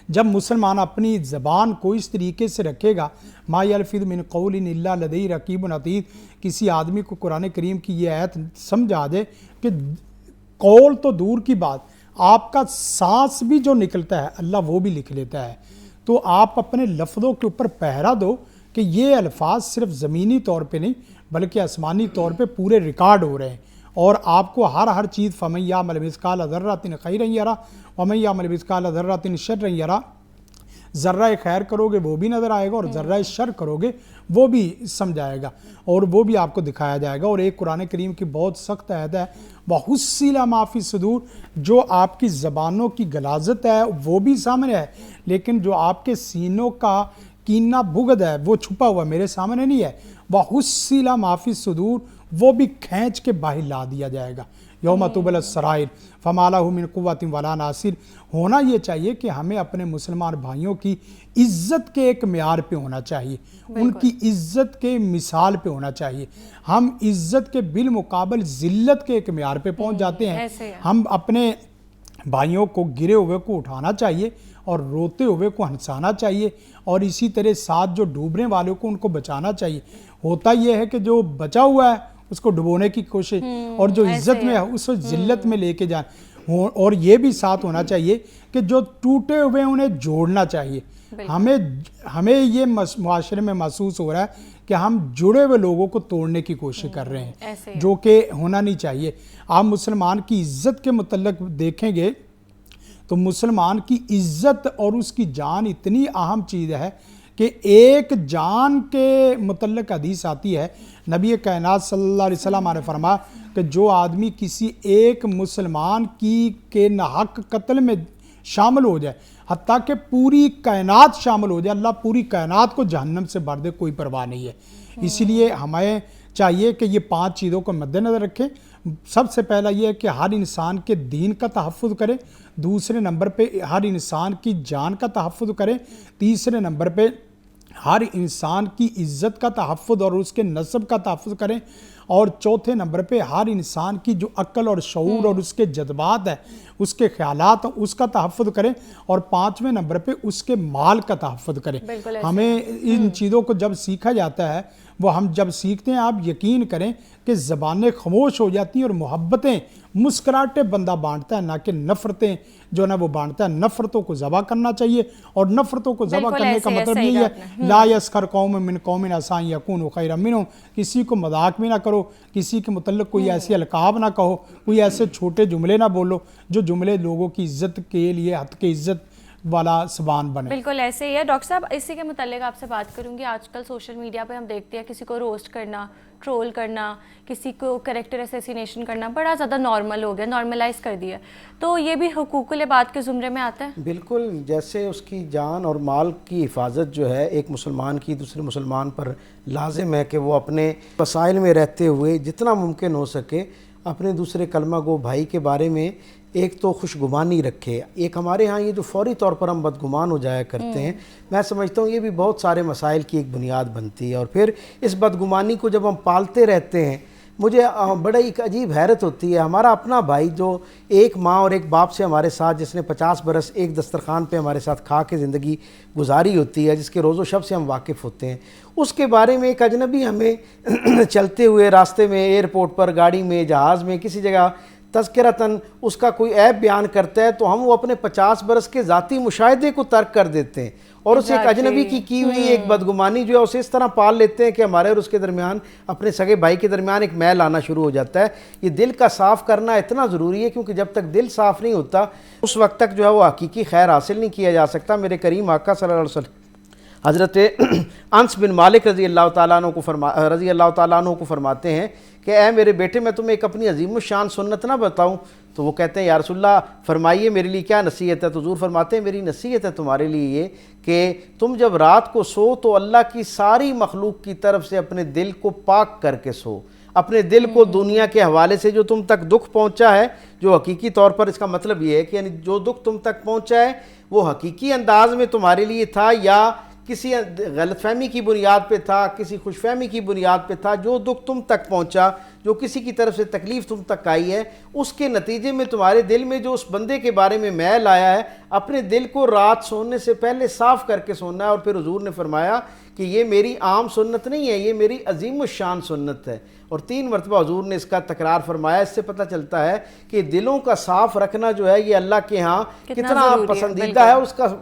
جب مسلمان اپنی زبان کو اس طریقے سے رکھے گا، ما یلفظ من قول الا لدیہ رقیب عتید، کسی آدمی کو قرآن کریم کی یہ آیت سمجھ آ جائے کہ قول تو دور کی بات، آپ کا سانس بھی جو نکلتا ہے اللہ وہ بھی لکھ لیتا ہے، تو آپ اپنے لفظوں کے اوپر پہرا دو کہ یہ الفاظ صرف زمینی طور پہ نہیں بلکہ آسمانی طور پہ پورے ریکارڈ ہو رہے ہیں، اور آپ کو ہر چیز فَمَن يَعْمَلْ مِثْقَالَ ذَرَّةٍ خَيْرًا يَرَهُ وَمَن يَعْمَلْ مِثْقَالَ ذَرَّةٍ شَرًّا يَرَهُ۔ ذرہ خیر کرو گے وہ بھی نظر آئے گا اور ذرہ شر کرو گے وہ بھی سمجھ آئے گا اور وہ بھی آپ کو دکھایا جائے گا۔ اور ایک قرآن کریم کی بہت سخت عہد ہے وَحُصِّلَ مَا فِي الصُّدُورِ، جو آپ کی زبانوں کی غلاظت ہے وہ بھی سامنے ہے، لیکن جو آپ کے سینوں کا کینہ بغض ہے وہ چھپا ہوا میرے سامنے نہیں ہے۔ وَحُصِّلَ مَا فِي الصُّدُورِ، وہ بھی کھینچ کے باہر لا دیا جائے گا۔ یوم تبلی السرائر فما لہ من قوۃ ولا ناصر۔ ہونا یہ چاہیے کہ ہمیں اپنے مسلمان بھائیوں کی عزت کے ایک معیار پہ ہونا چاہیے، ان کی عزت کے مثال پہ ہونا چاہیے۔ ہم عزت کے بالمقابل ذلت کے ایک معیار پہ پہنچ جاتے ہیں۔ ہم اپنے بھائیوں کو گرے ہوئے کو اٹھانا چاہیے اور روتے ہوئے کو ہنسانا چاہیے، اور اسی طرح ساتھ جو ڈوبنے والوں کو ان کو بچانا چاہیے۔ ہوتا یہ ہے کہ جو بچا ہوا ہے اس کو ڈبونے کی کوشش، اور جو عزت میں ہے اس کو ذلت میں لے کے جائیں۔ اور یہ بھی ساتھ ہونا چاہیے کہ جو ٹوٹے ہوئے انہیں جوڑنا چاہیے۔ ہمیں یہ معاشرے میں محسوس ہو رہا ہے کہ ہم جڑے ہوئے لوگوں کو توڑنے کی کوشش کر رہے ہیں، جو کہ ہونا نہیں چاہیے۔ آپ مسلمان کی عزت کے متعلق دیکھیں گے تو مسلمان کی عزت اور اس کی جان اتنی اہم چیز ہے کہ ایک جان کے متعلق حدیث آتی ہے، نبی کائنات صلی اللہ علیہ وسلم نے فرمایا کہ جو آدمی کسی ایک مسلمان کے ناحق قتل میں شامل ہو جائے، حتیٰ کہ پوری کائنات شامل ہو جائے، اللہ پوری کائنات کو جہنم سے بھر دے، کوئی پرواہ نہیں ہے۔ اسی لیے ہمیں چاہیے کہ یہ 5 چیزوں کو مد نظر رکھیں۔ سب سے پہلا یہ ہے کہ ہر انسان کے دین کا تحفظ کریں، دوسرے نمبر پہ ہر انسان کی جان کا تحفظ کریں، تیسرے نمبر پہ ہر انسان کی عزت کا تحفظ اور اس کے نسب کا تحفظ کریں، اور چوتھے نمبر پہ ہر انسان کی جو عقل اور شعور اور اس کے جذبات ہیں، اس کے خیالات ہیں، اس کا تحفظ کریں، اور 5ویں نمبر پہ اس کے مال کا تحفظ کریں۔ ہمیں ان چیزوں کو جب سیکھا جاتا ہے، وہ ہم جب سیکھتے ہیں، آپ یقین کریں کہ زبانیں خاموش ہو جاتی ہیں اور محبتیں مسکراہٹیں بندہ بانٹتا ہے، نہ کہ نفرتیں جو نا وہ بانٹتا ہے۔ نفرتوں کو ذبح کرنا چاہیے، اور نفرتوں کو ذبح کرنے کا مطلب یہی ہے لا یسخر قوم من قوم عسى ان يكونوا خيرا منهم، کسی کو مذاق بھی نہ کرو، کسی کے متعلق کوئی ایسی القاب نہ کہو، کوئی ایسے چھوٹے جملے نہ بولو جو جملے لوگوں کی عزت کے لیے حد کے عزت والا زبان بنے۔ بالکل ایسے ہی ہے ڈاکٹر صاحب۔ اسی کے متعلق آپ سے بات کروں گی، آج کل سوشل میڈیا پہ ہم دیکھتے ہیں کسی کو روسٹ کرنا، ٹرول کرنا، کسی کو کریکٹر اسیسینیشن کرنا بڑا زیادہ نارمل ہو گیا، نارملائز کر دیا، تو یہ بھی حقوق العباد کے زمرے میں آتا ہے؟ بالکل، جیسے اس کی جان اور مال کی حفاظت جو ہے ایک مسلمان کی دوسرے مسلمان پر لازم ہے کہ وہ اپنے وسائل میں رہتے ہوئے جتنا ممکن ہو سکے اپنے دوسرے کلمہ گو بھائی کے بارے میں ایک تو خوشگمانی رکھے۔ ایک ہمارے ہاں یہ جو فوری طور پر ہم بدگمان ہو جایا کرتے ہیں، میں سمجھتا ہوں یہ بھی بہت سارے مسائل کی ایک بنیاد بنتی ہے، اور پھر اس بدگمانی کو جب ہم پالتے رہتے ہیں، مجھے بڑا ایک عجیب حیرت ہوتی ہے۔ ہمارا اپنا بھائی جو ایک ماں اور ایک باپ سے ہمارے ساتھ، جس نے 50 برس ایک دسترخوان پہ ہمارے ساتھ کھا کے زندگی گزاری ہوتی ہے، جس کے روز و شب سے ہم واقف ہوتے ہیں، اس کے بارے میں ایک اجنبی ہمیں چلتے ہوئے راستے میں، ایئرپورٹ پر، گاڑی میں، جہاز میں، کسی جگہ تذکرتاً اس کا کوئی عیب بیان کرتا ہے تو ہم وہ اپنے 50 برس کے ذاتی مشاہدے کو ترک کر دیتے ہیں، اور اسے ایک اجنبی کی ہوئی ایک بدگمانی جو ہے اسے اس طرح پال لیتے ہیں کہ ہمارے اور اس کے درمیان، اپنے سگے بھائی کے درمیان ایک میل آنا شروع ہو جاتا ہے۔ یہ دل کا صاف کرنا اتنا ضروری ہے، کیونکہ جب تک دل صاف نہیں ہوتا اس وقت تک جو ہے وہ حقیقی خیر حاصل نہیں کیا جا سکتا۔ میرے کریم آقا صلی اللہ علیہ وسلم حضرت انس بن مالک رضی اللہ تعالیٰ عنہ کو فرماتے ہیں کہ اے میرے بیٹے، میں تمہیں ایک اپنی عظیم الشان سنت نہ بتاؤں؟ تو وہ کہتے ہیں یا رسول اللہ فرمائیے میرے لیے کیا نصیحت ہے؟ تو حضور فرماتے ہیں میری نصیحت ہے تمہارے لیے یہ کہ تم جب رات کو سو تو اللہ کی ساری مخلوق کی طرف سے اپنے دل کو پاک کر کے سو، اپنے دل کو دنیا کے حوالے سے جو تم تک دکھ پہنچا ہے، جو حقیقی طور پر اس کا مطلب یہ ہے کہ یعنی جو دکھ تم تک پہنچا ہے وہ حقیقی انداز میں تمہارے لیے تھا یا کسی غلط فہمی کی بنیاد پہ تھا، کسی خوش فہمی کی بنیاد پہ تھا، جو دکھ تم تک پہنچا، جو کسی کی طرف سے تکلیف تم تک آئی ہے، اس کے نتیجے میں تمہارے دل میں جو اس بندے کے بارے میں میل آیا ہے، اپنے دل کو رات سونے سے پہلے صاف کر کے سونا ہے۔ اور پھر حضور نے فرمایا کہ یہ میری عام سنت نہیں ہے، یہ میری عظیم الشان سنت ہے، اور 3 مرتبہ حضور نے اس کا تکرار فرمایا۔ اس سے پتہ چلتا ہے کہ دلوں کا صاف رکھنا جو ہے یہ اللہ کے ہاں کتنا پسندیدہ ہے،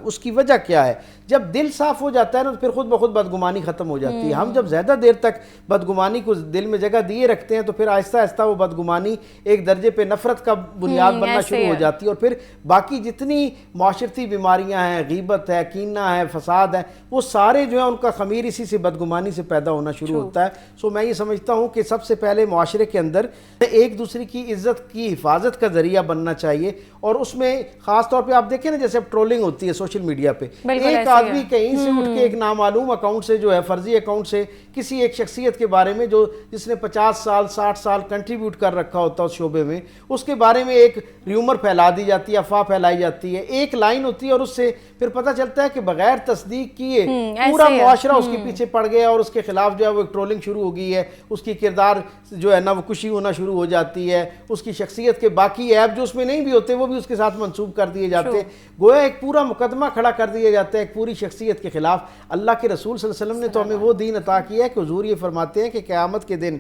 اس کی وجہ کیا ہے۔ جب دل صاف ہو جاتا ہے نا تو پھر خود بخود بدگمانی ختم ہو جاتی ہے۔ ہم جب زیادہ دیر تک بدگمانی کو دل میں جگہ دیے رکھتے ہیں تو پھر آہستہ آہستہ وہ بدگمانی ایک درجے پہ نفرت کا بنیاد بننا شروع ہو جاتی ہے، اور پھر باقی جتنی معاشرتی بیماریاں ہیں، غیبت ہے، کینہ ہے، فساد ہے، وہ سارے جو ہیں ان کا خمیر اسی سے بدگمانی سے پیدا ہونا شروع ہوتا ہے۔ سو میں یہ سمجھتا ہوں کہ سب سے پہلے معاشرے کے اندر ایک دوسرے کی عزت کی حفاظت کا ذریعہ بننا چاہیے، اور اس میں خاص طور پہ آپ دیکھیں نا جیسے اب ٹرولنگ ہوتی ہے سوشل میڈیا پہ، ایک آدمی کہیں سے اٹھ کے ایک نامعلوم اکاؤنٹ سے جو ہے فرضی اکاؤنٹ سے کسی ایک شخصیت کے بارے میں جس نے 50 سال 60 سال کنٹریبیوٹ کر رکھا ہوتا ہے اس شعبے میں، اس کے بارے میں ایک ریومر پھیلا دی جاتی ہے، افواہ پھیلائی جاتی ہے، ایک لائن ہوتی ہے اور اس سے پھر پتہ چلتا ہے کہ بغیر تصدیق کیے پورا معاشرہ اس کے پیچھے پڑ گیا اور اس کے خلاف جو ہے وہ ایک ٹرولنگ شروع ہو گئی ہے، اس کی کردار جو ہے نا وہ کشی ہونا شروع ہو جاتی ہے، اس کی شخصیت کے باقی عیب جو اس میں نہیں بھی ہوتے وہ بھی اس کے ساتھ منسوب کر دیے جاتے ہیں، گویا ایک پورا مقدمہ کھڑا کر دیا جاتا ہے ایک پوری شخصیت کے خلاف۔ اللہ کے رسول صلی اللہ علیہ وسلم نے تو ہمیں وہ دین عطا کیا ہے کہ حضور یہ فرماتے ہیں کہ قیامت کے دن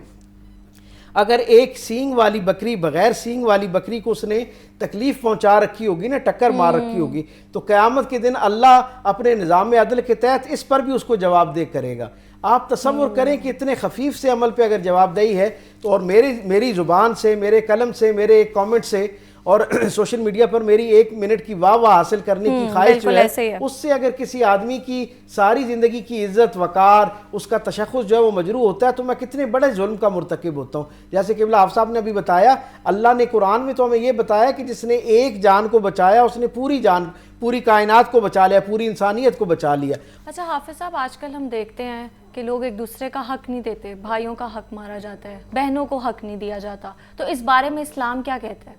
اگر ایک سینگ والی بکری بغیر سینگ والی بکری کو اس نے تکلیف پہنچا رکھی ہوگی نا، ٹکر مار رکھی ہوگی، تو قیامت کے دن اللہ اپنے نظام عدل کے تحت اس پر بھی اس کو جواب دہ کرے گا۔ آپ تصور کریں کہ اتنے خفیف سے عمل پہ اگر جواب دہی ہے تو، اور میری زبان سے، میرے قلم سے، میرے کامنٹ سے اور سوشل میڈیا پر میری 1 منٹ کی واہ واہ حاصل کرنے کی خواہش جو ہے اس سے اگر کسی آدمی کی ساری زندگی کی عزت وقار اس کا تشخص جو ہے وہ مجروح ہوتا ہے تو میں کتنے بڑے ظلم کا مرتکب ہوتا ہوں. جیسے کہ آپ صاحب نے ابھی بتایا, اللہ نے قرآن میں تو ہمیں یہ بتایا کہ جس نے ایک جان کو بچایا اس نے پوری کائنات کو بچا لیا, پوری انسانیت کو بچا لیا. اچھا حافظ صاحب, آج کل ہم دیکھتے ہیں کہ لوگ ایک دوسرے کا حق نہیں دیتے, بھائیوں کا حق مارا جاتا ہے, بہنوں کو حق نہیں دیا جاتا, تو اس بارے میں اسلام کیا کہتا ہے؟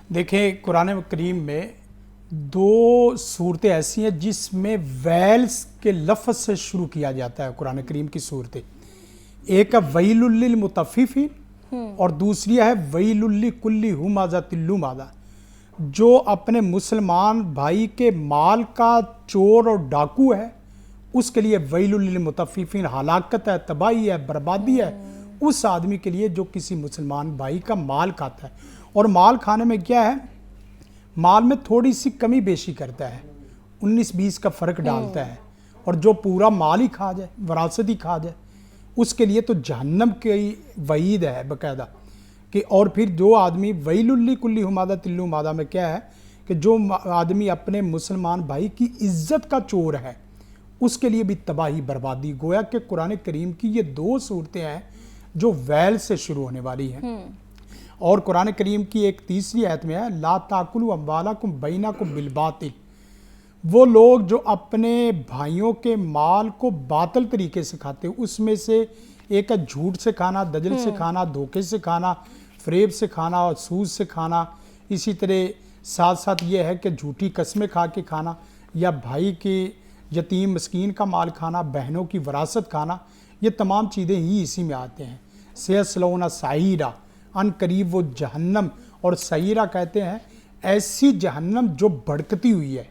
دیکھیں قرآن کریم میں 2 صورتیں ایسی ہیں جس میں ویلز کے لفظ سے شروع کیا جاتا ہے قرآن کریم کی صورتیں. ایک ہے ویل للمطففین اور دوسری ہے ویل لکل ہمزۃ لمزہ, جو اپنے مسلمان بھائی کے مال کا چور اور ڈاکو ہے اس کے لیے ویل للمطففین, ہلاکت ہے, تباہی ہے, بربادی ہے اس آدمی کے لیے جو کسی مسلمان بھائی کا مال کھاتا ہے. اور مال کھانے میں کیا ہے, مال میں تھوڑی سی کمی بیشی کرتا ہے, 19-20 کا فرق ڈالتا ہے, اور جو پورا مال ہی کھا جائے, وراثت ہی کھا جائے, اس کے لیے تو جہنم کی وعید ہے باقاعدہ. کہ اور پھر جو آدمی ویل لکل ہمزۃ لمزہ میں کیا ہے کہ جو آدمی اپنے مسلمان بھائی کی عزت کا چور ہے اس کے لیے بھی تباہی بربادی. گویا کہ قرآن کریم کی یہ 2 صورتیں ہیں جو ویل سے شروع ہونے والی ہیں. اور قرآن کریم کی ایک تیسری آیت میں ہے لا تاکلوا اموالکم بینکم بالباطل, وہ لوگ جو اپنے بھائیوں کے مال کو باطل طریقے سے کھاتے ہیں, اس میں سے ایک ہے جھوٹ سے کھانا, دجل سے کھانا, دھوکے سے کھانا, فریب سے کھانا اور سود سے کھانا. اسی طرح ساتھ ساتھ یہ ہے کہ جھوٹی قسمیں کھا کے کھانا, یا بھائی کے یتیم مسکین کا مال کھانا, بہنوں کی وراثت کھانا, یہ تمام چیزیں ہی اسی میں آتے ہیں. سیصلون سعیرا, ان قریب وہ جہنم, اور سعیرہ کہتے ہیں ایسی جہنم جو بھڑکتی ہوئی ہے.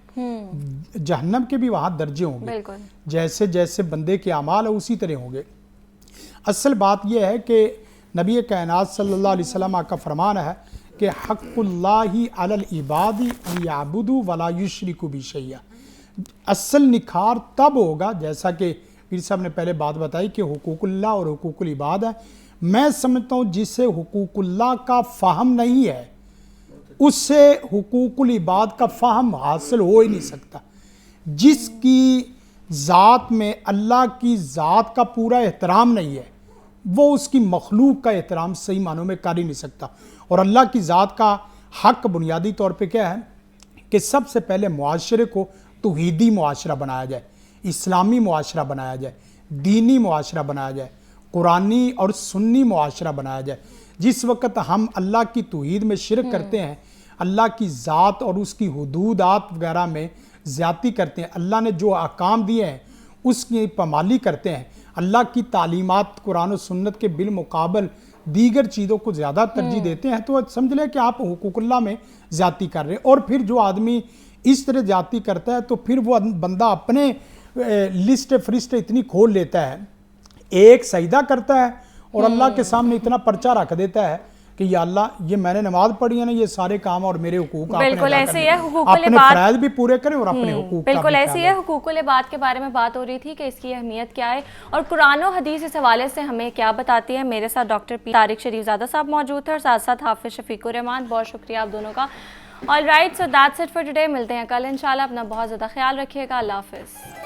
جہنم کے بھی وہاں درجے ہوں گے, جیسے جیسے بندے کے اعمال ہے اسی طرح ہوں گے. اصل بات یہ ہے کہ نبی کائنات صلی اللہ علیہ وسلم کا فرمان ہے کہ حق اللہ علی العباد ان یعبدوا ولا یشرکوا بہ شیئا. اصل نکھار تب ہوگا, جیسا کہ پیر صاحب نے پہلے بات بتائی کہ حقوق اللہ اور حقوق العباد ہے. میں سمجھتا ہوں جسے حقوق اللہ کا فہم نہیں ہے اس سے حقوق العباد کا فہم حاصل ہو ہی نہیں سکتا. جس کی ذات میں اللہ کی ذات کا پورا احترام نہیں ہے وہ اس کی مخلوق کا احترام صحیح معنوں میں کر ہی نہیں سکتا. اور اللہ کی ذات کا حق بنیادی طور پہ کیا ہے کہ سب سے پہلے معاشرے کو توحیدی معاشرہ بنایا جائے, اسلامی معاشرہ بنایا جائے, دینی معاشرہ بنایا جائے, قرآنی اور سنی معاشرہ بنایا جائے. جس وقت ہم اللہ کی توحید میں شرک کرتے ہیں, اللہ کی ذات اور اس کی حدودات وغیرہ میں زیادتی کرتے ہیں, اللہ نے جو احکام دیے ہیں اس کی پامالی کرتے ہیں, اللہ کی تعلیمات قرآن و سنت کے بالمقابل دیگر چیزوں کو زیادہ ترجیح دیتے ہیں, تو سمجھ لیں کہ آپ حقوق اللہ میں زیادتی کر رہے ہیں. اور پھر جو آدمی اس طرح زیادتی کرتا ہے تو پھر وہ بندہ اپنے لسٹ فرسٹ اتنی کھول لیتا ہے, ایک سجدہ کرتا ہے اور اللہ کے سامنے اتنا پرچہ رکھ دیتا ہے کہ یا اللہ یہ میں نے نماز پڑھی ہے نا, یہ سارے کام اور میرے حقوق بالکل ایسے ہی ہے, حقوق اپنے فرائض بھی پورے کریں اور اپنے حقوق کا بالکل ایسے ہی ہے. حقوق العباد کے بارے میں بات ہو رہی تھی کہ اس کی اہمیت کیا ہے اور قرآن و حدیث اس حوالے سے ہمیں کیا بتاتی ہے. میرے ساتھ ڈاکٹر طارق شریف زادہ صاحب موجود تھے اور ساتھ ساتھ حافظ شفیق الرحمان. بہت شکریہ آپ دونوں کا. All right, so that's it for today. ملتے ہیں کل انشاءاللہ. اپنا بہت زیادہ خیال رکھیے گا. اللہ حافظ.